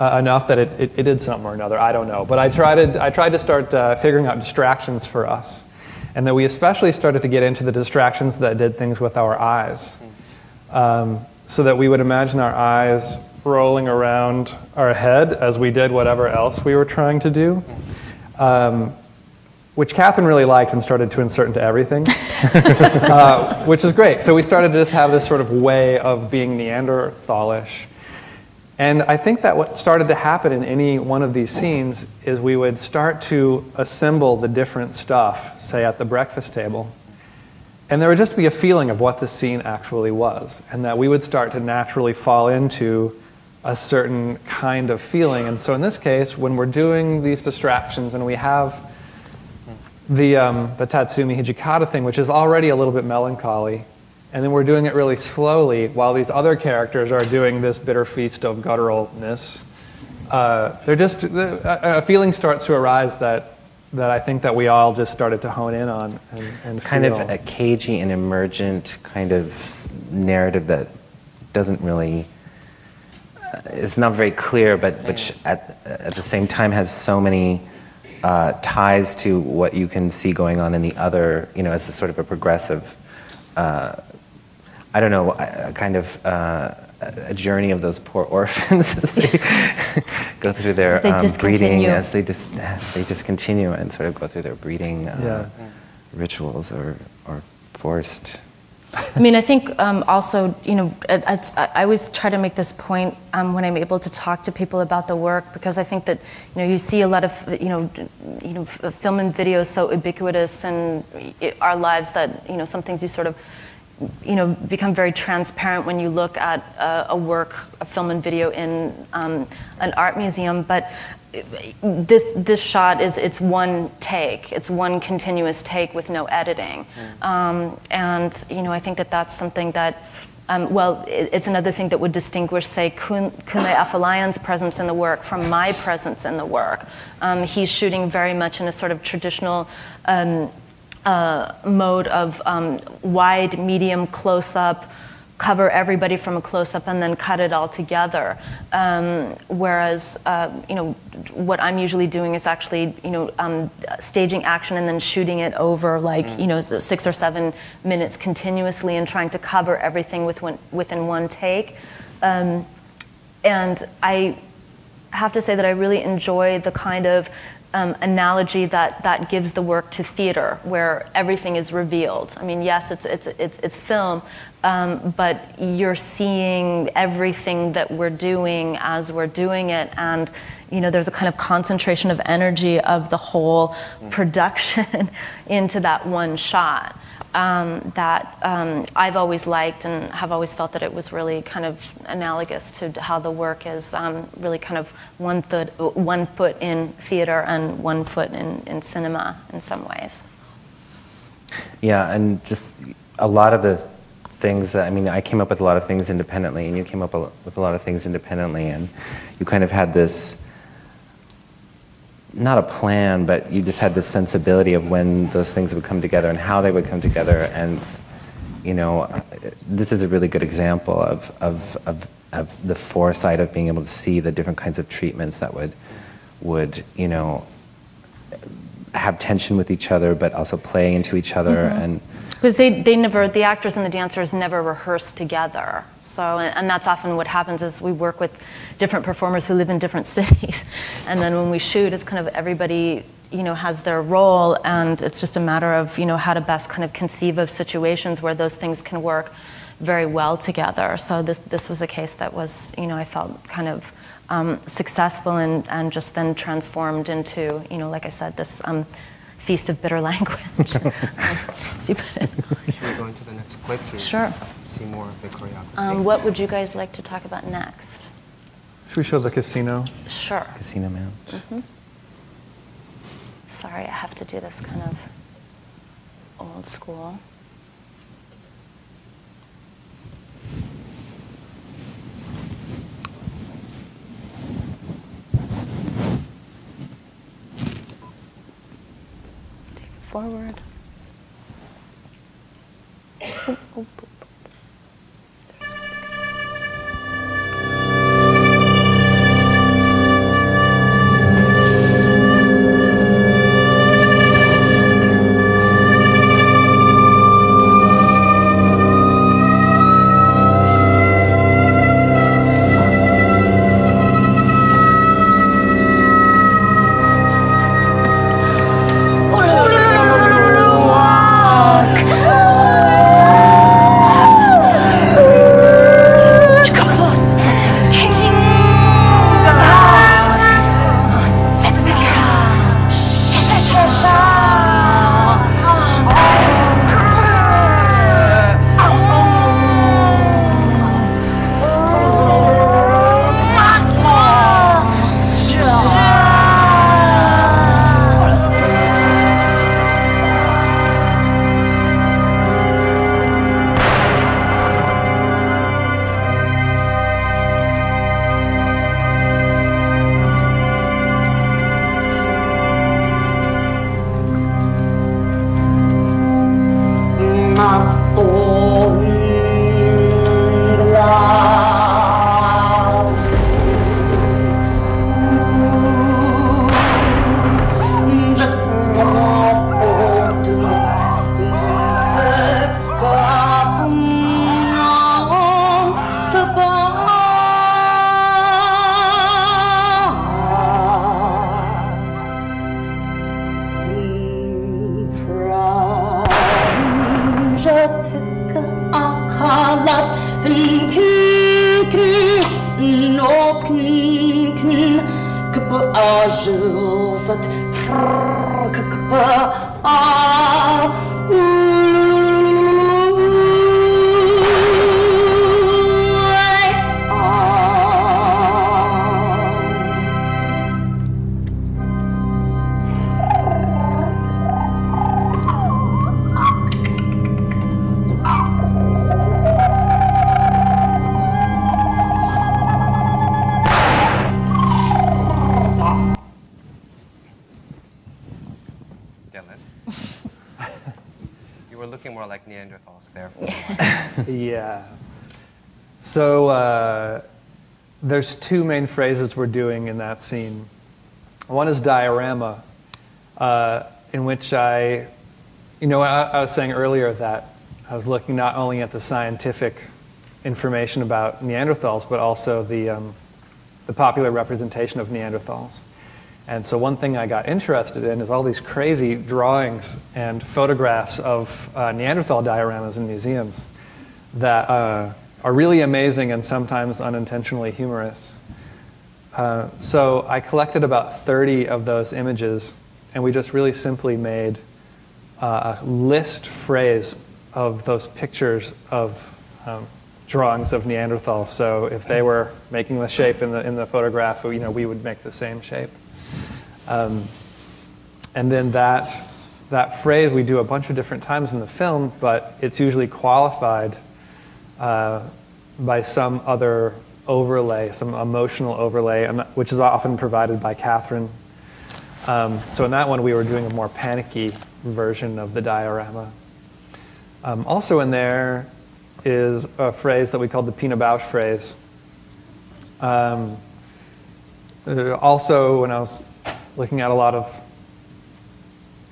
enough that it did something or another. I don't know, but I tried to start figuring out distractions for us, and that we especially started to get into the distractions that did things with our eyes, so that we would imagine our eyes rolling around our head as we did whatever else we were trying to do. Which Catherine really liked and started to insert into everything, which is great. So we started to just have this sort of way of being Neanderthalish. And I think that what started to happen in any one of these scenes is we would start to assemble the different stuff, say at the breakfast table, and there would just be a feeling of what the scene actually was, and that we would start to naturally fall into a certain kind of feeling. And so in this case, when we're doing these distractions and we have the Tatsumi Hijikata thing, which is already a little bit melancholy, and then we're doing it really slowly while these other characters are doing this bitter feast of gutturalness, a feeling starts to arise that I think that we all just started to hone in on and kind feel. of a cagey and emergent kind of narrative that doesn't really, it's not very clear, but which at the same time has so many ties to what you can see going on in the other, as a sort of a progressive, I don't know, kind of a journey of those poor orphans as they go through their breeding, as they discontinue and sort of go through their breeding rituals or forced. I mean, I think also, you know, I always try to make this point when I'm able to talk to people about the work, because I think that, you know, you see a lot of, you know, film and video so ubiquitous in our lives that, you know, some things you sort of, you know, become very transparent when you look at a work, a film and video in an art museum. But this shot it's one take, it's one continuous take with no editing, and you know, I think that that's something that, well, it's another thing that would distinguish, say, Kunle Afolayan's presence in the work from my presence in the work. He's shooting very much in a sort of traditional mode of wide, medium, close-up, cover everybody from a close-up and then cut it all together. Whereas, you know, what I'm usually doing is actually, you know, staging action and then shooting it over like, you know, 6 or 7 minutes continuously and trying to cover everything within one take. And I have to say that I really enjoy the kind of analogy that gives the work to theater, where everything is revealed. I mean, yes, it's film, but you're seeing everything that we're doing as we're doing it, and you know, there's a kind of concentration of energy of the whole production into that one shot. That I've always liked and have always felt that it was really kind of analogous to how the work is really kind of one foot in theater and one foot in cinema in some ways. Yeah, and just a lot of the things that, I mean, I came up with a lot of things independently, and you came up with a lot of things independently, and you kind of had this, not a plan, but you just had this sensibility of when those things would come together and how they would come together. And, you know, this is a really good example of the foresight of being able to see the different kinds of treatments that would, you know, have tension with each other, but also play into each other. And because they never, the actors and the dancers never rehearse together. So, and that's often what happens is we work with different performers who live in different cities. And then when we shoot, it's kind of everybody, you know, has their role, and it's just a matter of, you know, how to best kind of conceive of situations where those things can work very well together. So this was a case that was, you know, I felt kind of successful and just then transformed into, you know, like I said, this feast of bitter language. Should we go into the next clip to see more of the choreography? What would you guys like to talk about next? Should we show the casino? Sure. Casino mount. Sorry, I have to do this kind of old school. Forward. Oh, oh, oh. pika akalat no kapa ajilsat kapa You were looking more like Neanderthals there. Yeah. So there's two main phrases we're doing in that scene. One is diorama, in which I was saying earlier that I was looking not only at the scientific information about Neanderthals, but also the popular representation of Neanderthals. And so one thing I got interested in is all these crazy drawings and photographs of Neanderthal dioramas in museums that are really amazing and sometimes unintentionally humorous. So I collected about 30 of those images, and we just really simply made a list phrase of those pictures of drawings of Neanderthals. So if they were making the shape in the photograph, we would make the same shape. And then that phrase we do a bunch of different times in the film, but it's usually qualified by some other overlay, some emotional overlay, which is often provided by Catherine. So in that one, we were doing a more panicky version of the diorama. Also in there is a phrase that we called the Pina Bausch phrase. Also, when I was looking at a lot of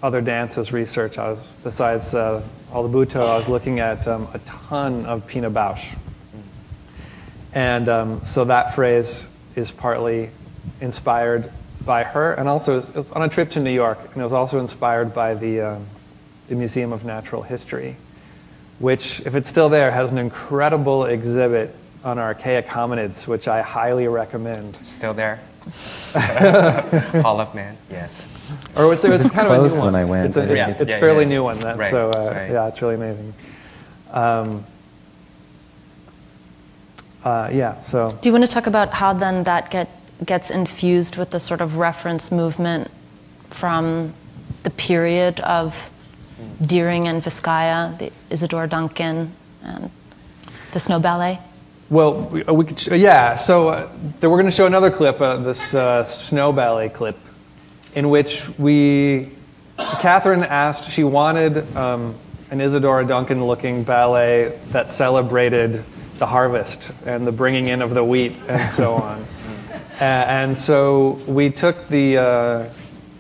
other dances research, besides all the Buto, I was looking at a ton of Pina Bausch. And so that phrase is partly inspired by her, and also it was on a trip to New York, and it was also inspired by the Museum of Natural History, which, if it's still there, has an incredible exhibit on archaic hominids, which I highly recommend. Still there? Hall of Man, yes. Or it's kind of a new one. When I went. It's a fairly new one. Right, so right. yeah, it's really amazing. Yeah. So. Do you want to talk about how then that gets infused with the sort of reference movement from the period of Deering and Vizcaya, the Isadora Duncan, and the Snow Ballet? Well, we could, yeah. So we're going to show another clip, this Snow Ballet clip, in which Catherine asked, she wanted an Isadora Duncan-looking ballet that celebrated the harvest and the bringing in of the wheat and so on. And so we took the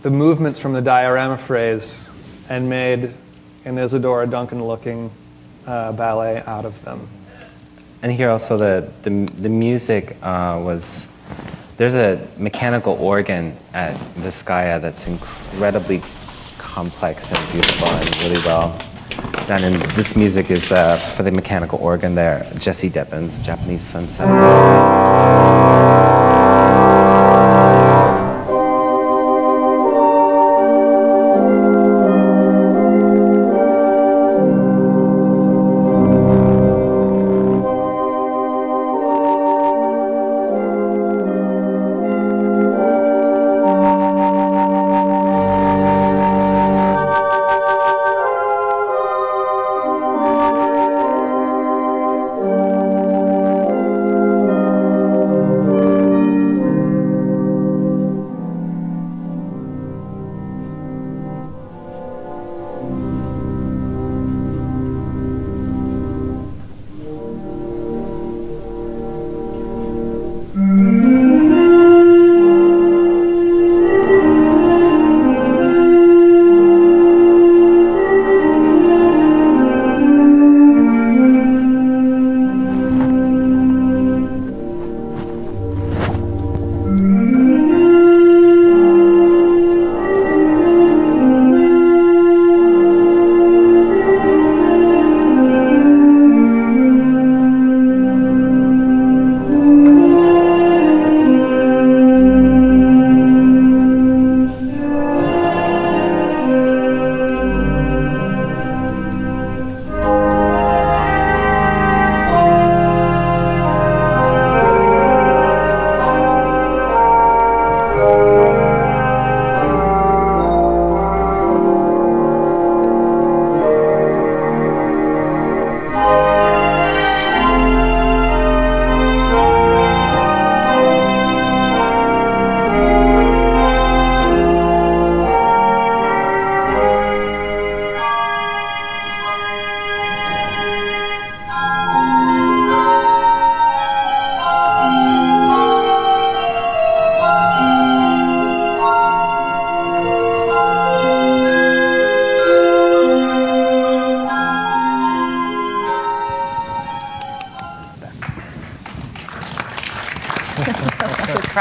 movements from the diorama phrase and made an Isadora Duncan-looking ballet out of them. And here also the music was, there's a mechanical organ at Vizcaya that's incredibly complex and beautiful and really well done. And this music is for the mechanical organ there, Jesse Deppin's Japanese Sunset.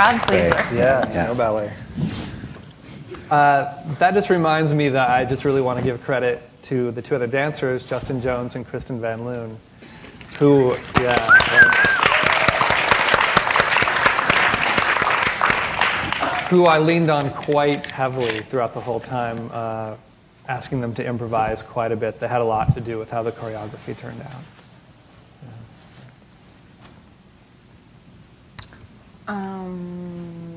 crowd pleaser. Yeah, snow ballet. That just reminds me that I just really want to give credit to the two other dancers, Justin Jones and Kristen Van Loon, who, who I leaned on quite heavily throughout the whole time, asking them to improvise quite a bit. That had a lot to do with how the choreography turned out.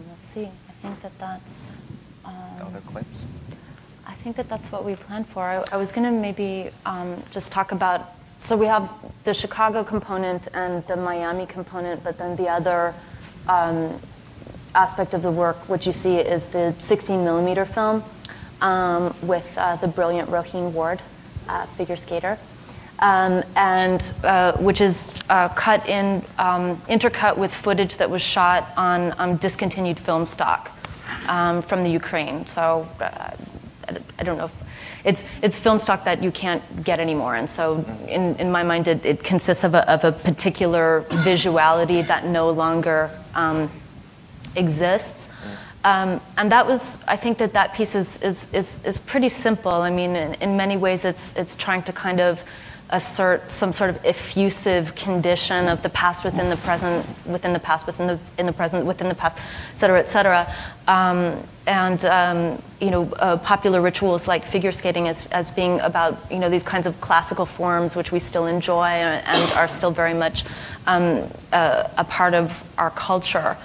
Let's see. I think that's. Other clips? I think that's what we planned for. I was going to maybe just talk about. So we have the Chicago component and the Miami component, but then the other aspect of the work, which you see, is the 16mm film with the brilliant Roheen Ward, figure skater, and which is intercut with footage that was shot on discontinued film stock from the Ukraine. So I don't know if it's film stock that you can't get anymore, and so in my mind it consists of a particular visuality that no longer exists. And that was, I think that piece is pretty simple. I mean, in many ways it's trying to kind of assert some sort of effusive condition of the past within the present, within the past, in the present, within the past, et cetera, et cetera. Popular rituals like figure skating as being about, these kinds of classical forms which we still enjoy and are still very much a part of our culture.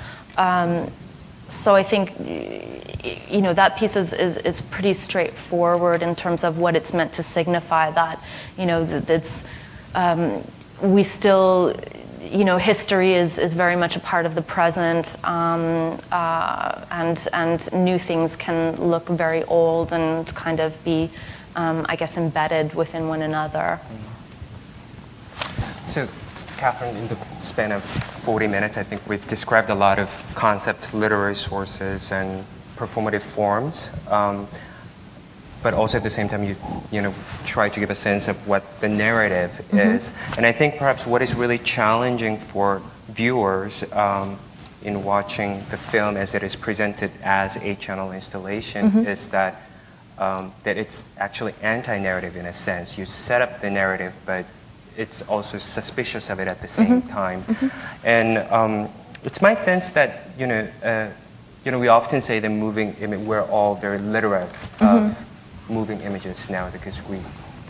So I think, that piece is pretty straightforward in terms of what it's meant to signify. That, that's we still, history is very much a part of the present, and new things can look very old and kind of be, I guess, embedded within one another. So, Catherine, in the span of 40 minutes, I think we've described a lot of concept literary sources and performative forms, but also at the same time you try to give a sense of what the narrative is. And I think perhaps what is really challenging for viewers in watching the film as it is presented as a channel installation is that it's actually anti-narrative in a sense. You set up the narrative, but it's also suspicious of it at the same time. And it's my sense that, we often say the moving image, we're all very literate of moving images now because we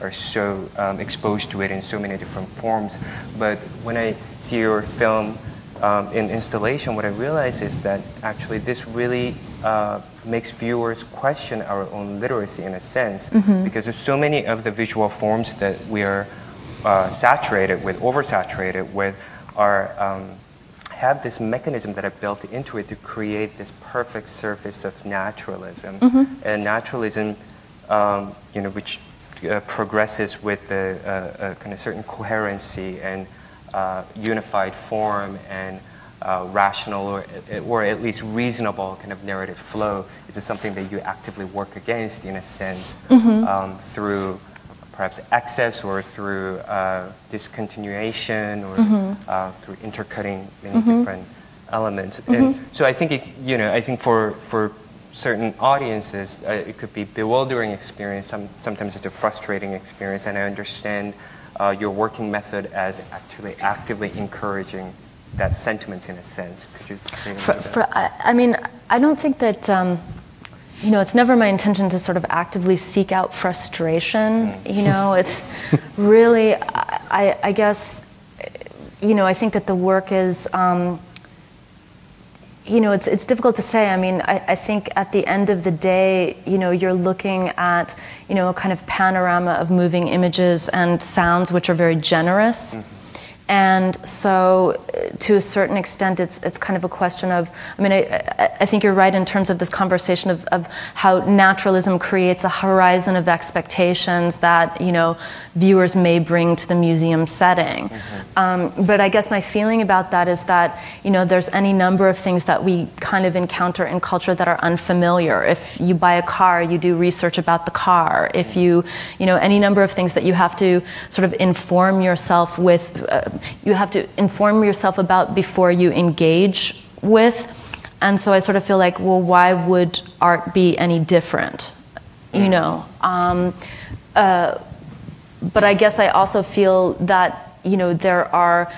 are so exposed to it in so many different forms. But when I see your film in installation, what I realize is that actually this really makes viewers question our own literacy in a sense, because there's so many of the visual forms that we are oversaturated with have this mechanism that are built into it to create this perfect surface of naturalism. And naturalism, which progresses with a kind of certain coherency and unified form and rational or at least reasonable kind of narrative flow. Is something that you actively work against in a sense through perhaps excess or through discontinuation or through intercutting many different elements. And so I think I think for certain audiences it could be a bewildering experience. Sometimes it's a frustrating experience, and I understand your working method as actually actively encouraging that sentiment in a sense. Could you say that? I mean, I don't think that. It's never my intention to sort of actively seek out frustration. It's really, I guess, I think that the work is, it's difficult to say. I mean, I think at the end of the day, you're looking at, a kind of panorama of moving images and sounds which are very generous. And so, to a certain extent, it's kind of a question of, I mean, I think you're right in terms of this conversation of how naturalism creates a horizon of expectations that, viewers may bring to the museum setting. But I guess my feeling about that is that, there's any number of things that we kind of encounter in culture that are unfamiliar. If you buy a car, you do research about the car. If you, any number of things that you have to sort of inform yourself with, you have to inform yourself about before you engage with. And so I sort of feel like, well, why would art be any different? You know? But I guess I also feel that, you know, there are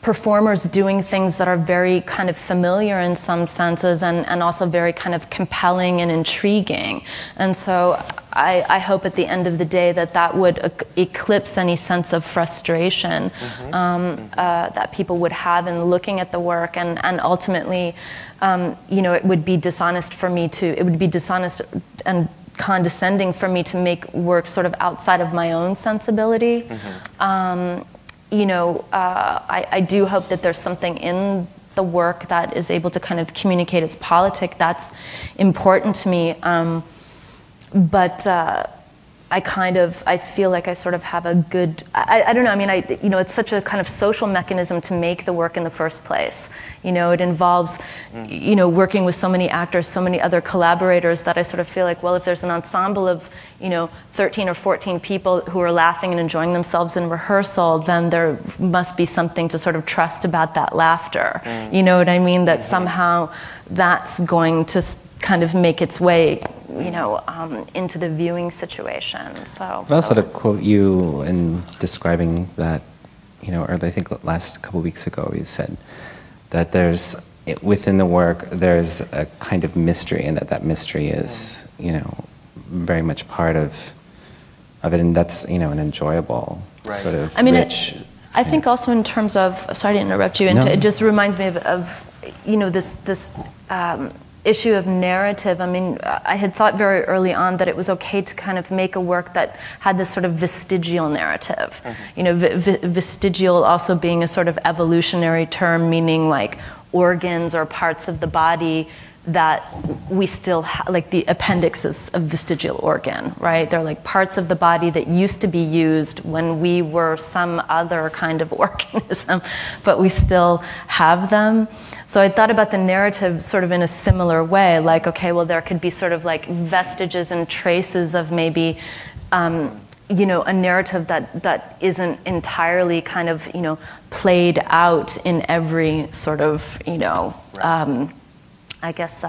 performers doing things that are very kind of familiar in some senses and also very kind of compelling and intriguing. And so I hope at the end of the day that would eclipse any sense of frustration that people would have in looking at the work, and ultimately, you know, it would be dishonest and condescending for me to make work sort of outside of my own sensibility. You know, I do hope that there's something in the work that is able to kind of communicate its politic. That's important to me. But I feel like I sort of have a good, I don't know, I mean, you know, it's such a kind of social mechanism to make the work in the first place. You know, it involves, you know, working with so many actors, so many other collaborators, that I sort of feel like, well, if there's an ensemble of, you know, 13 or 14 people who are laughing and enjoying themselves in rehearsal, then there must be something to sort of trust about that laughter. You know what I mean? That somehow that's going to kind of make its way, you know, into the viewing situation. So. But also to quote you in describing that, you know, or I think last couple of weeks ago you said that within the work there's a kind of mystery, and that mystery is, you know, very much part of it, and that's, you know, an enjoyable sort of rich. I think also in terms of, sorry to interrupt you, it just reminds me of you know, this issue of narrative. I mean, I had thought very early on that it was okay to kind of make a work that had this sort of vestigial narrative. You know, vestigial also being a sort of evolutionary term, meaning like organs or parts of the body that we still like the appendix is a vestigial organ, right? They're like parts of the body that used to be used when we were some other kind of organism, but we still have them. So I thought about the narrative sort of in a similar way, like, okay, well, there could be sort of like vestiges and traces of maybe, you know, a narrative that isn't entirely kind of, you know, played out in every sort of, you know, I guess,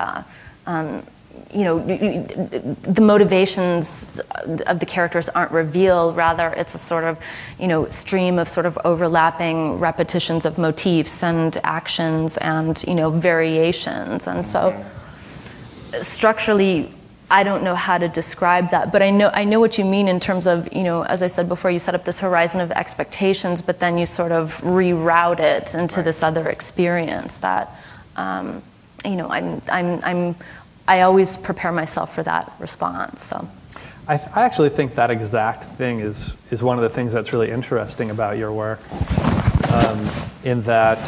you know, the motivations of the characters aren't revealed. Rather, it's a sort of, you know, stream of sort of overlapping repetitions of motifs and actions and, you know, variations. And so, structurally, I don't know how to describe that, but I know what you mean in terms of, you know, as I said before, you set up this horizon of expectations, but then you sort of reroute it into this other experience that. You know, I always prepare myself for that response. So, I actually think that exact thing is one of the things that's really interesting about your work, in that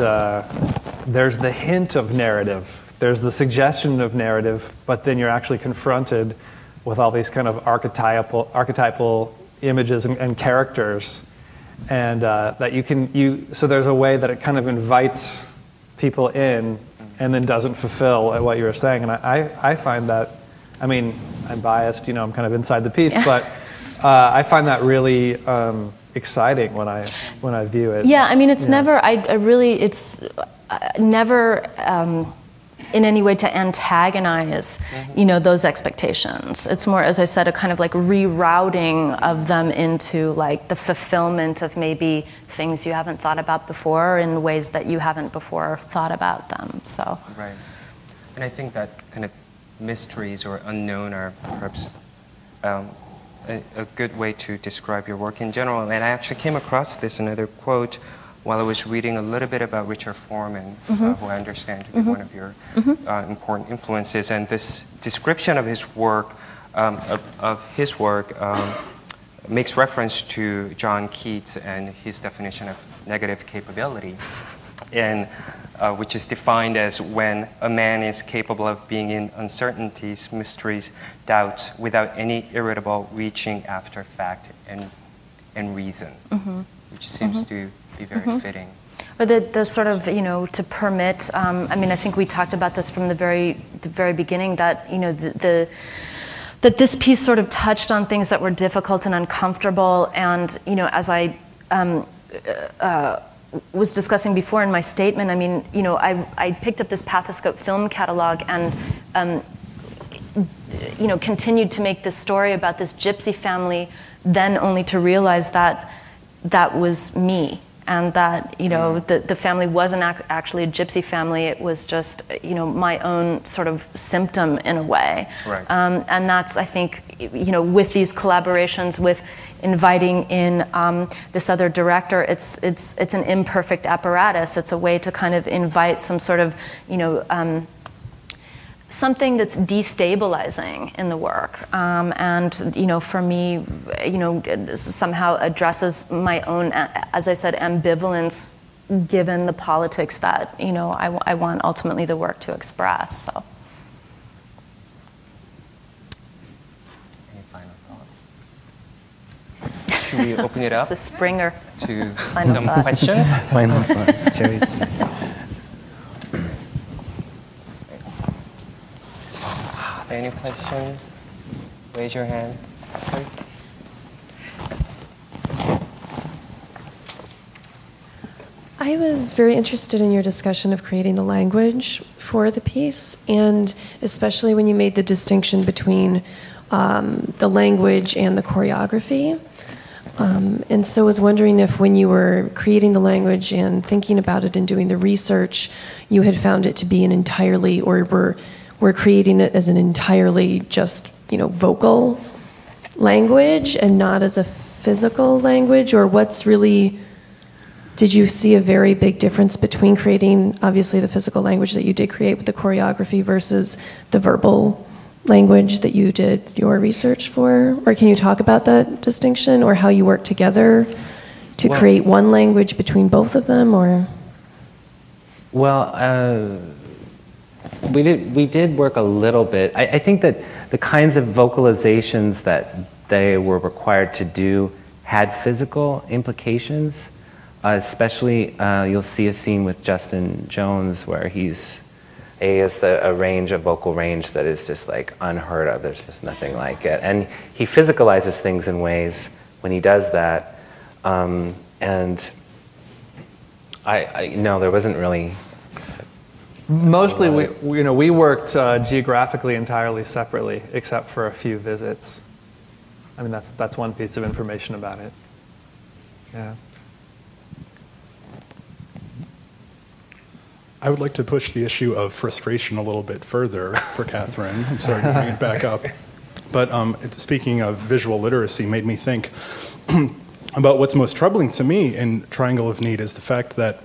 there's the hint of narrative, there's the suggestion of narrative, but then you're actually confronted with all these kind of archetypal images and characters, and that so there's a way that it kind of invites people in and then doesn't fulfill what you were saying. And I find that, I mean, I'm biased, you know, I'm kind of inside the piece, but I find that really exciting when I view it. Yeah, I mean, it's never, it's never in any way to antagonize, you know, those expectations. It's more, as I said, a kind of like rerouting of them into like the fulfillment of maybe things you haven't thought about before in ways that you haven't before thought about them. So. Right. And I think that kind of mysteries or unknown are perhaps a good way to describe your work in general. And I actually came across this another quote while I was reading a little bit about Richard Foreman, who I understand to be one of your important influences. And this description of his work, makes reference to John Keats and his definition of negative capability, and which is defined as when a man is capable of being in uncertainties, mysteries, doubts, without any irritable reaching after fact and reason, which seems to be very fitting. Or the sort of, you know, to permit, I mean, I think we talked about this from the very beginning, that, you know, that this piece sort of touched on things that were difficult and uncomfortable, and, you know, as I was discussing before in my statement, I mean, you know, I picked up this Pathoscope film catalog and, you know, continued to make this story about this gypsy family, then only to realize that that was me, and that, you know, the family wasn't actually a gypsy family. It was just, you know, my own sort of symptom in a way. Right. And that's, I think, you know, with these collaborations, with inviting in this other director, it's an imperfect apparatus. It's a way to kind of invite some sort of, you know, something that's destabilizing in the work, and, you know, for me, you know, somehow addresses my own, as I said, ambivalence, given the politics that, you know, I want ultimately the work to express. So. Any final thoughts? Should we open it up? It's a Springer. To Final some thought. questions? Final thoughts, Jerry Smith. Any questions? Raise your hand. I was very interested in your discussion of creating the language for the piece, and especially when you made the distinction between the language and the choreography. And so I was wondering if when you were creating the language and thinking about it and doing the research, you had found it to be an entirely, or we're creating it as an entirely just, you know, vocal language and not as a physical language, or what's really, did you see a very big difference between creating, obviously, the physical language that you did create with the choreography versus the verbal language that you did your research for? Or can you talk about that distinction, or how you work together to create one language between both of them, or? Well, we did work a little bit. I think that the kinds of vocalizations that they were required to do had physical implications. Especially, you'll see a scene with Justin Jones where he has a range, a vocal range that is just like unheard of. There's just nothing like it, and he physicalizes things in ways when he does that. And no, there wasn't really. Mostly, we worked geographically entirely separately, except for a few visits. I mean, that's one piece of information about it. Yeah. I would like to push the issue of frustration a little bit further for Catherine. I'm sorry to bring it back up. But speaking of visual literacy made me think about what's most troubling to me in Triangle of Need is the fact that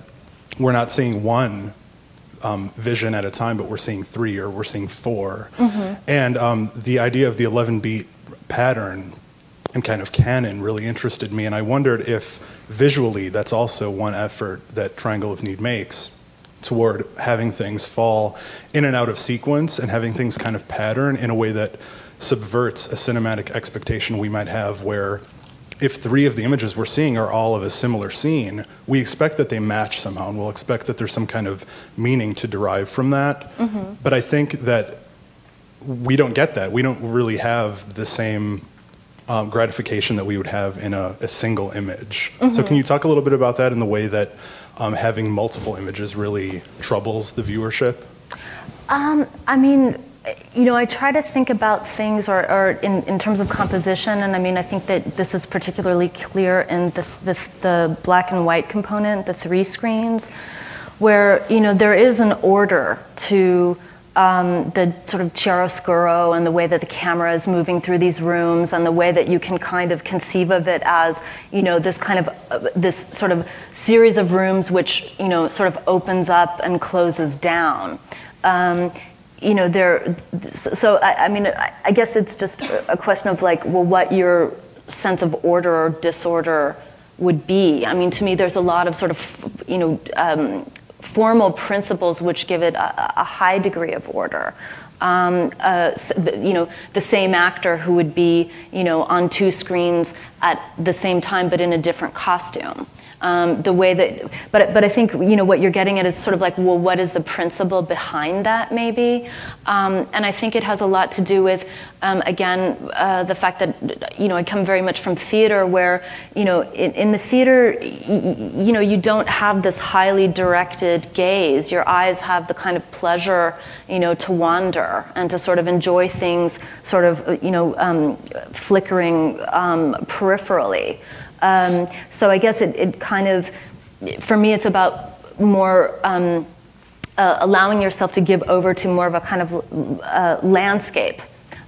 we're not seeing one vision at a time, but we're seeing 3 or we're seeing 4. Mm-hmm. And the idea of the 11-beat pattern and kind of canon really interested me. And I wondered if visually that's also one effort that Triangle of Need makes toward having things fall in and out of sequence and having things kind of pattern in a way that subverts a cinematic expectation we might have, where if 3 of the images we're seeing are all of a similar scene, we expect that they match somehow, and we'll expect that there's some kind of meaning to derive from that. Mm-hmm. But I think that we don't get that. We don't really have the same gratification that we would have in a single image. Mm-hmm. So can you talk a little bit about that in the way that having multiple images really troubles the viewership? I mean, you know, I try to think about things or in terms of composition, and I mean, I think that this is particularly clear in the black and white component, the 3 screens, where, you know, there is an order to the sort of chiaroscuro and the way that the camera is moving through these rooms, and the way that you can kind of conceive of it as, you know, this kind of this sort of series of rooms which, you know, sort of opens up and closes down. You know, so I mean, I guess it's just a question of like, well, what your sense of order or disorder would be. I mean, to me, there's a lot of sort of, you know, formal principles which give it a high degree of order. You know, the same actor who would be, you know, on 2 screens at the same time, but in a different costume. The way that, but I think, you know, what you're getting at is sort of like, well, what is the principle behind that, maybe? And I think it has a lot to do with, again, the fact that, you know, I come very much from theater, where, you know, in the theater, you know, you don't have this highly directed gaze. Your eyes have the kind of pleasure, you know, to wander and to sort of enjoy things sort of, you know, flickering peripherally. So I guess it kind of, for me, it's about more allowing yourself to give over to more of a kind of landscape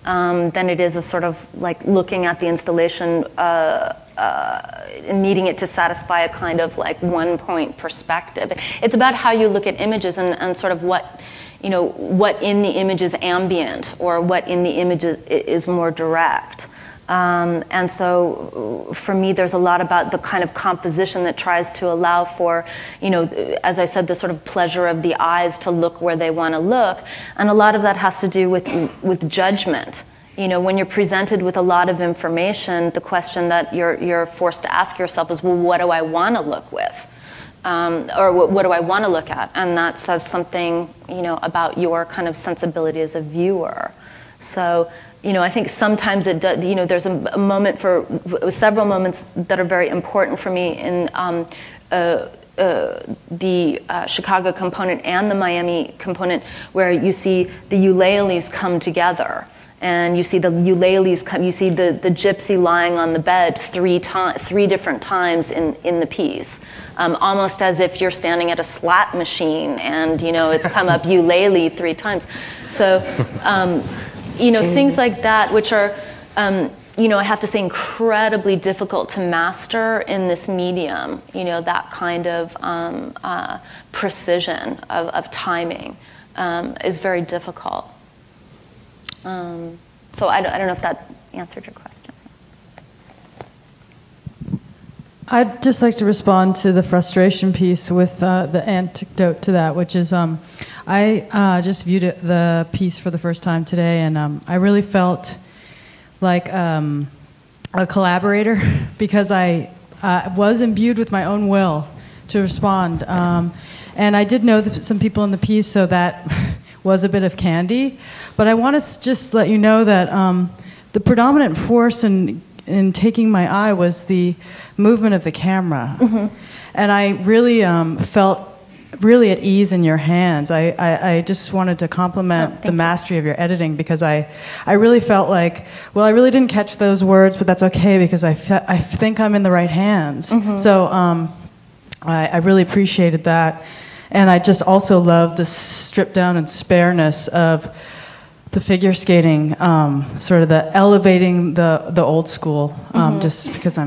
than it is a sort of like looking at the installation and needing it to satisfy a kind of like one-point perspective. It's about how you look at images and sort of what, you know, what in the image is ambient or what in the image is more direct. And so for me, there's a lot about the kind of composition that tries to allow for, you know, as I said, the sort of pleasure of the eyes to look where they want to look. And a lot of that has to do with judgment. You know, when you're presented with a lot of information, the question that you're forced to ask yourself is, well, what do I want to look with? Or what do I want to look at? And that says something, you know, about your kind of sensibility as a viewer. So, you know, I think sometimes it does, you know, there's a moment several moments that are very important for me in the Chicago component and the Miami component, where you see the Uleles come together. And you see the Uleles come, you see the gypsy lying on the bed three different times in the piece. Almost as if you're standing at a slot machine and, you know, it's come up Ulele 3 times. So, you know, things like that, which are, you know, I have to say, incredibly difficult to master in this medium. You know, that kind of precision of timing is very difficult. So I don't know if that answered your question. I'd just like to respond to the frustration piece with the anecdote to that, which is I just viewed the piece for the first time today, and I really felt like a collaborator because I was imbued with my own will to respond. And I did know some people in the piece, so that was a bit of candy. But I want to just let you know that the predominant force in taking my eye was the movement of the camera. Mm-hmm. And I really felt really at ease in your hands. I just wanted to compliment the mastery of your editing, because I really felt like, well, I really didn't catch those words, but that's okay, because I think I'm in the right hands. Mm-hmm. So I really appreciated that. And I just also love the stripped down and spareness of the figure skating, sort of the elevating the old school, just because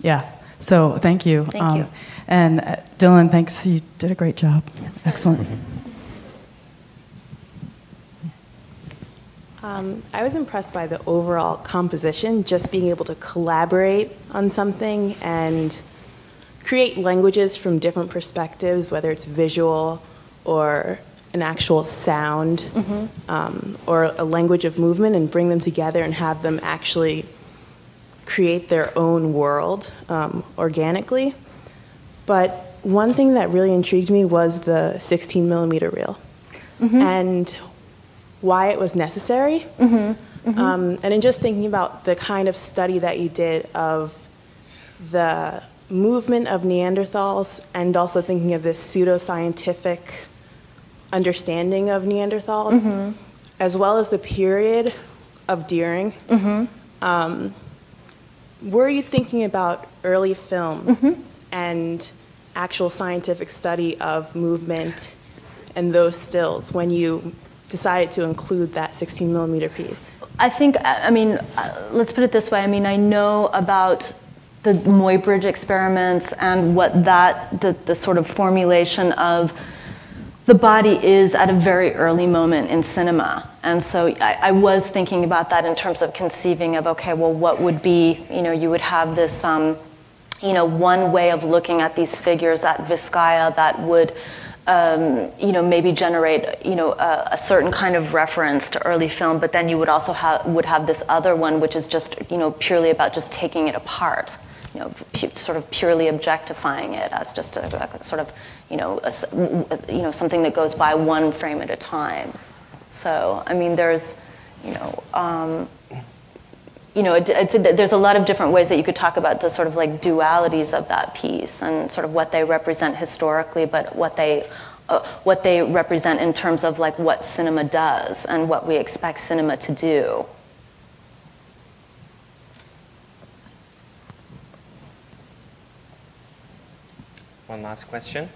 yeah. So thank you. Thank you. And Dylan, thanks. You did a great job. Excellent. I was impressed by the overall composition, just being able to collaborate on something and create languages from different perspectives, whether it's visual or an actual sound, or a language of movement, and bring them together and have them actually create their own world organically. But one thing that really intrigued me was the 16mm reel and why it was necessary. And in just thinking about the kind of study that you did of the movement of Neanderthals, and also thinking of this pseudoscientific understanding of Neanderthals, as well as the period of Deering, were you thinking about early film and actual scientific study of movement and those stills when you decided to include that 16mm piece? I think, I mean, let's put it this way. I mean, I know about the Muybridge experiments and what the sort of formulation of the body is at a very early moment in cinema. And so I was thinking about that in terms of conceiving of, okay, well, what would be, you know, you would have this, you know, one way of looking at these figures at Vizcaya that would maybe generate, a certain kind of reference to early film, but then you would also have this other one, which is just, purely about just taking it apart, sort of purely objectifying it as just a sort of, something that goes by one frame at a time. So, I mean, there's, there's a lot of different ways that you could talk about the sort of like dualities of that piece and sort of what they represent historically, but what they represent in terms of like what cinema does and what we expect cinema to do. One last question.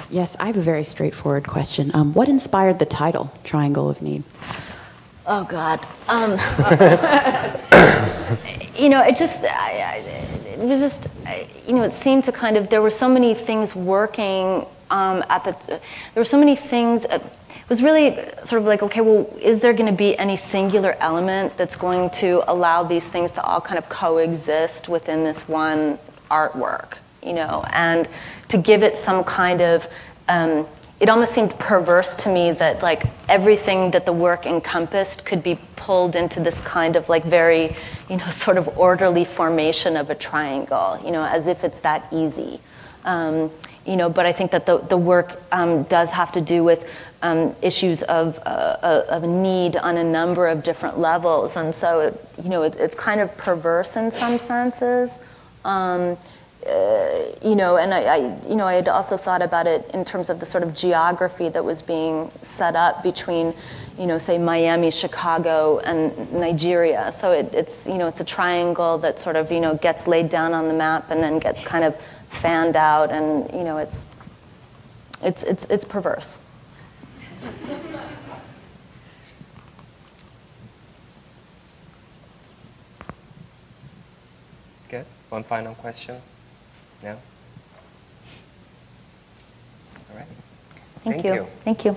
Yes, I have a very straightforward question. What inspired the title, Triangle of Need? Oh God. It seemed to kind of, there were so many things working there were so many things, it was really sort of like, okay, well, is there going to be any singular element that's going to allow these things to all kind of coexist within this one artwork, and to give it some kind of, it almost seemed perverse to me that like everything that the work encompassed could be pulled into this kind of like very, sort of orderly formation of a triangle, as if it's that easy. But I think that the work does have to do with issues of need on a number of different levels, and so it's kind of perverse in some senses. And I had also thought about it in terms of the sort of geography that was being set up between, say Miami, Chicago, and Nigeria. So it's a triangle that sort of, gets laid down on the map and then gets kind of fanned out, and it's perverse. Good. One final question. No? All right. Thank you. Thank you.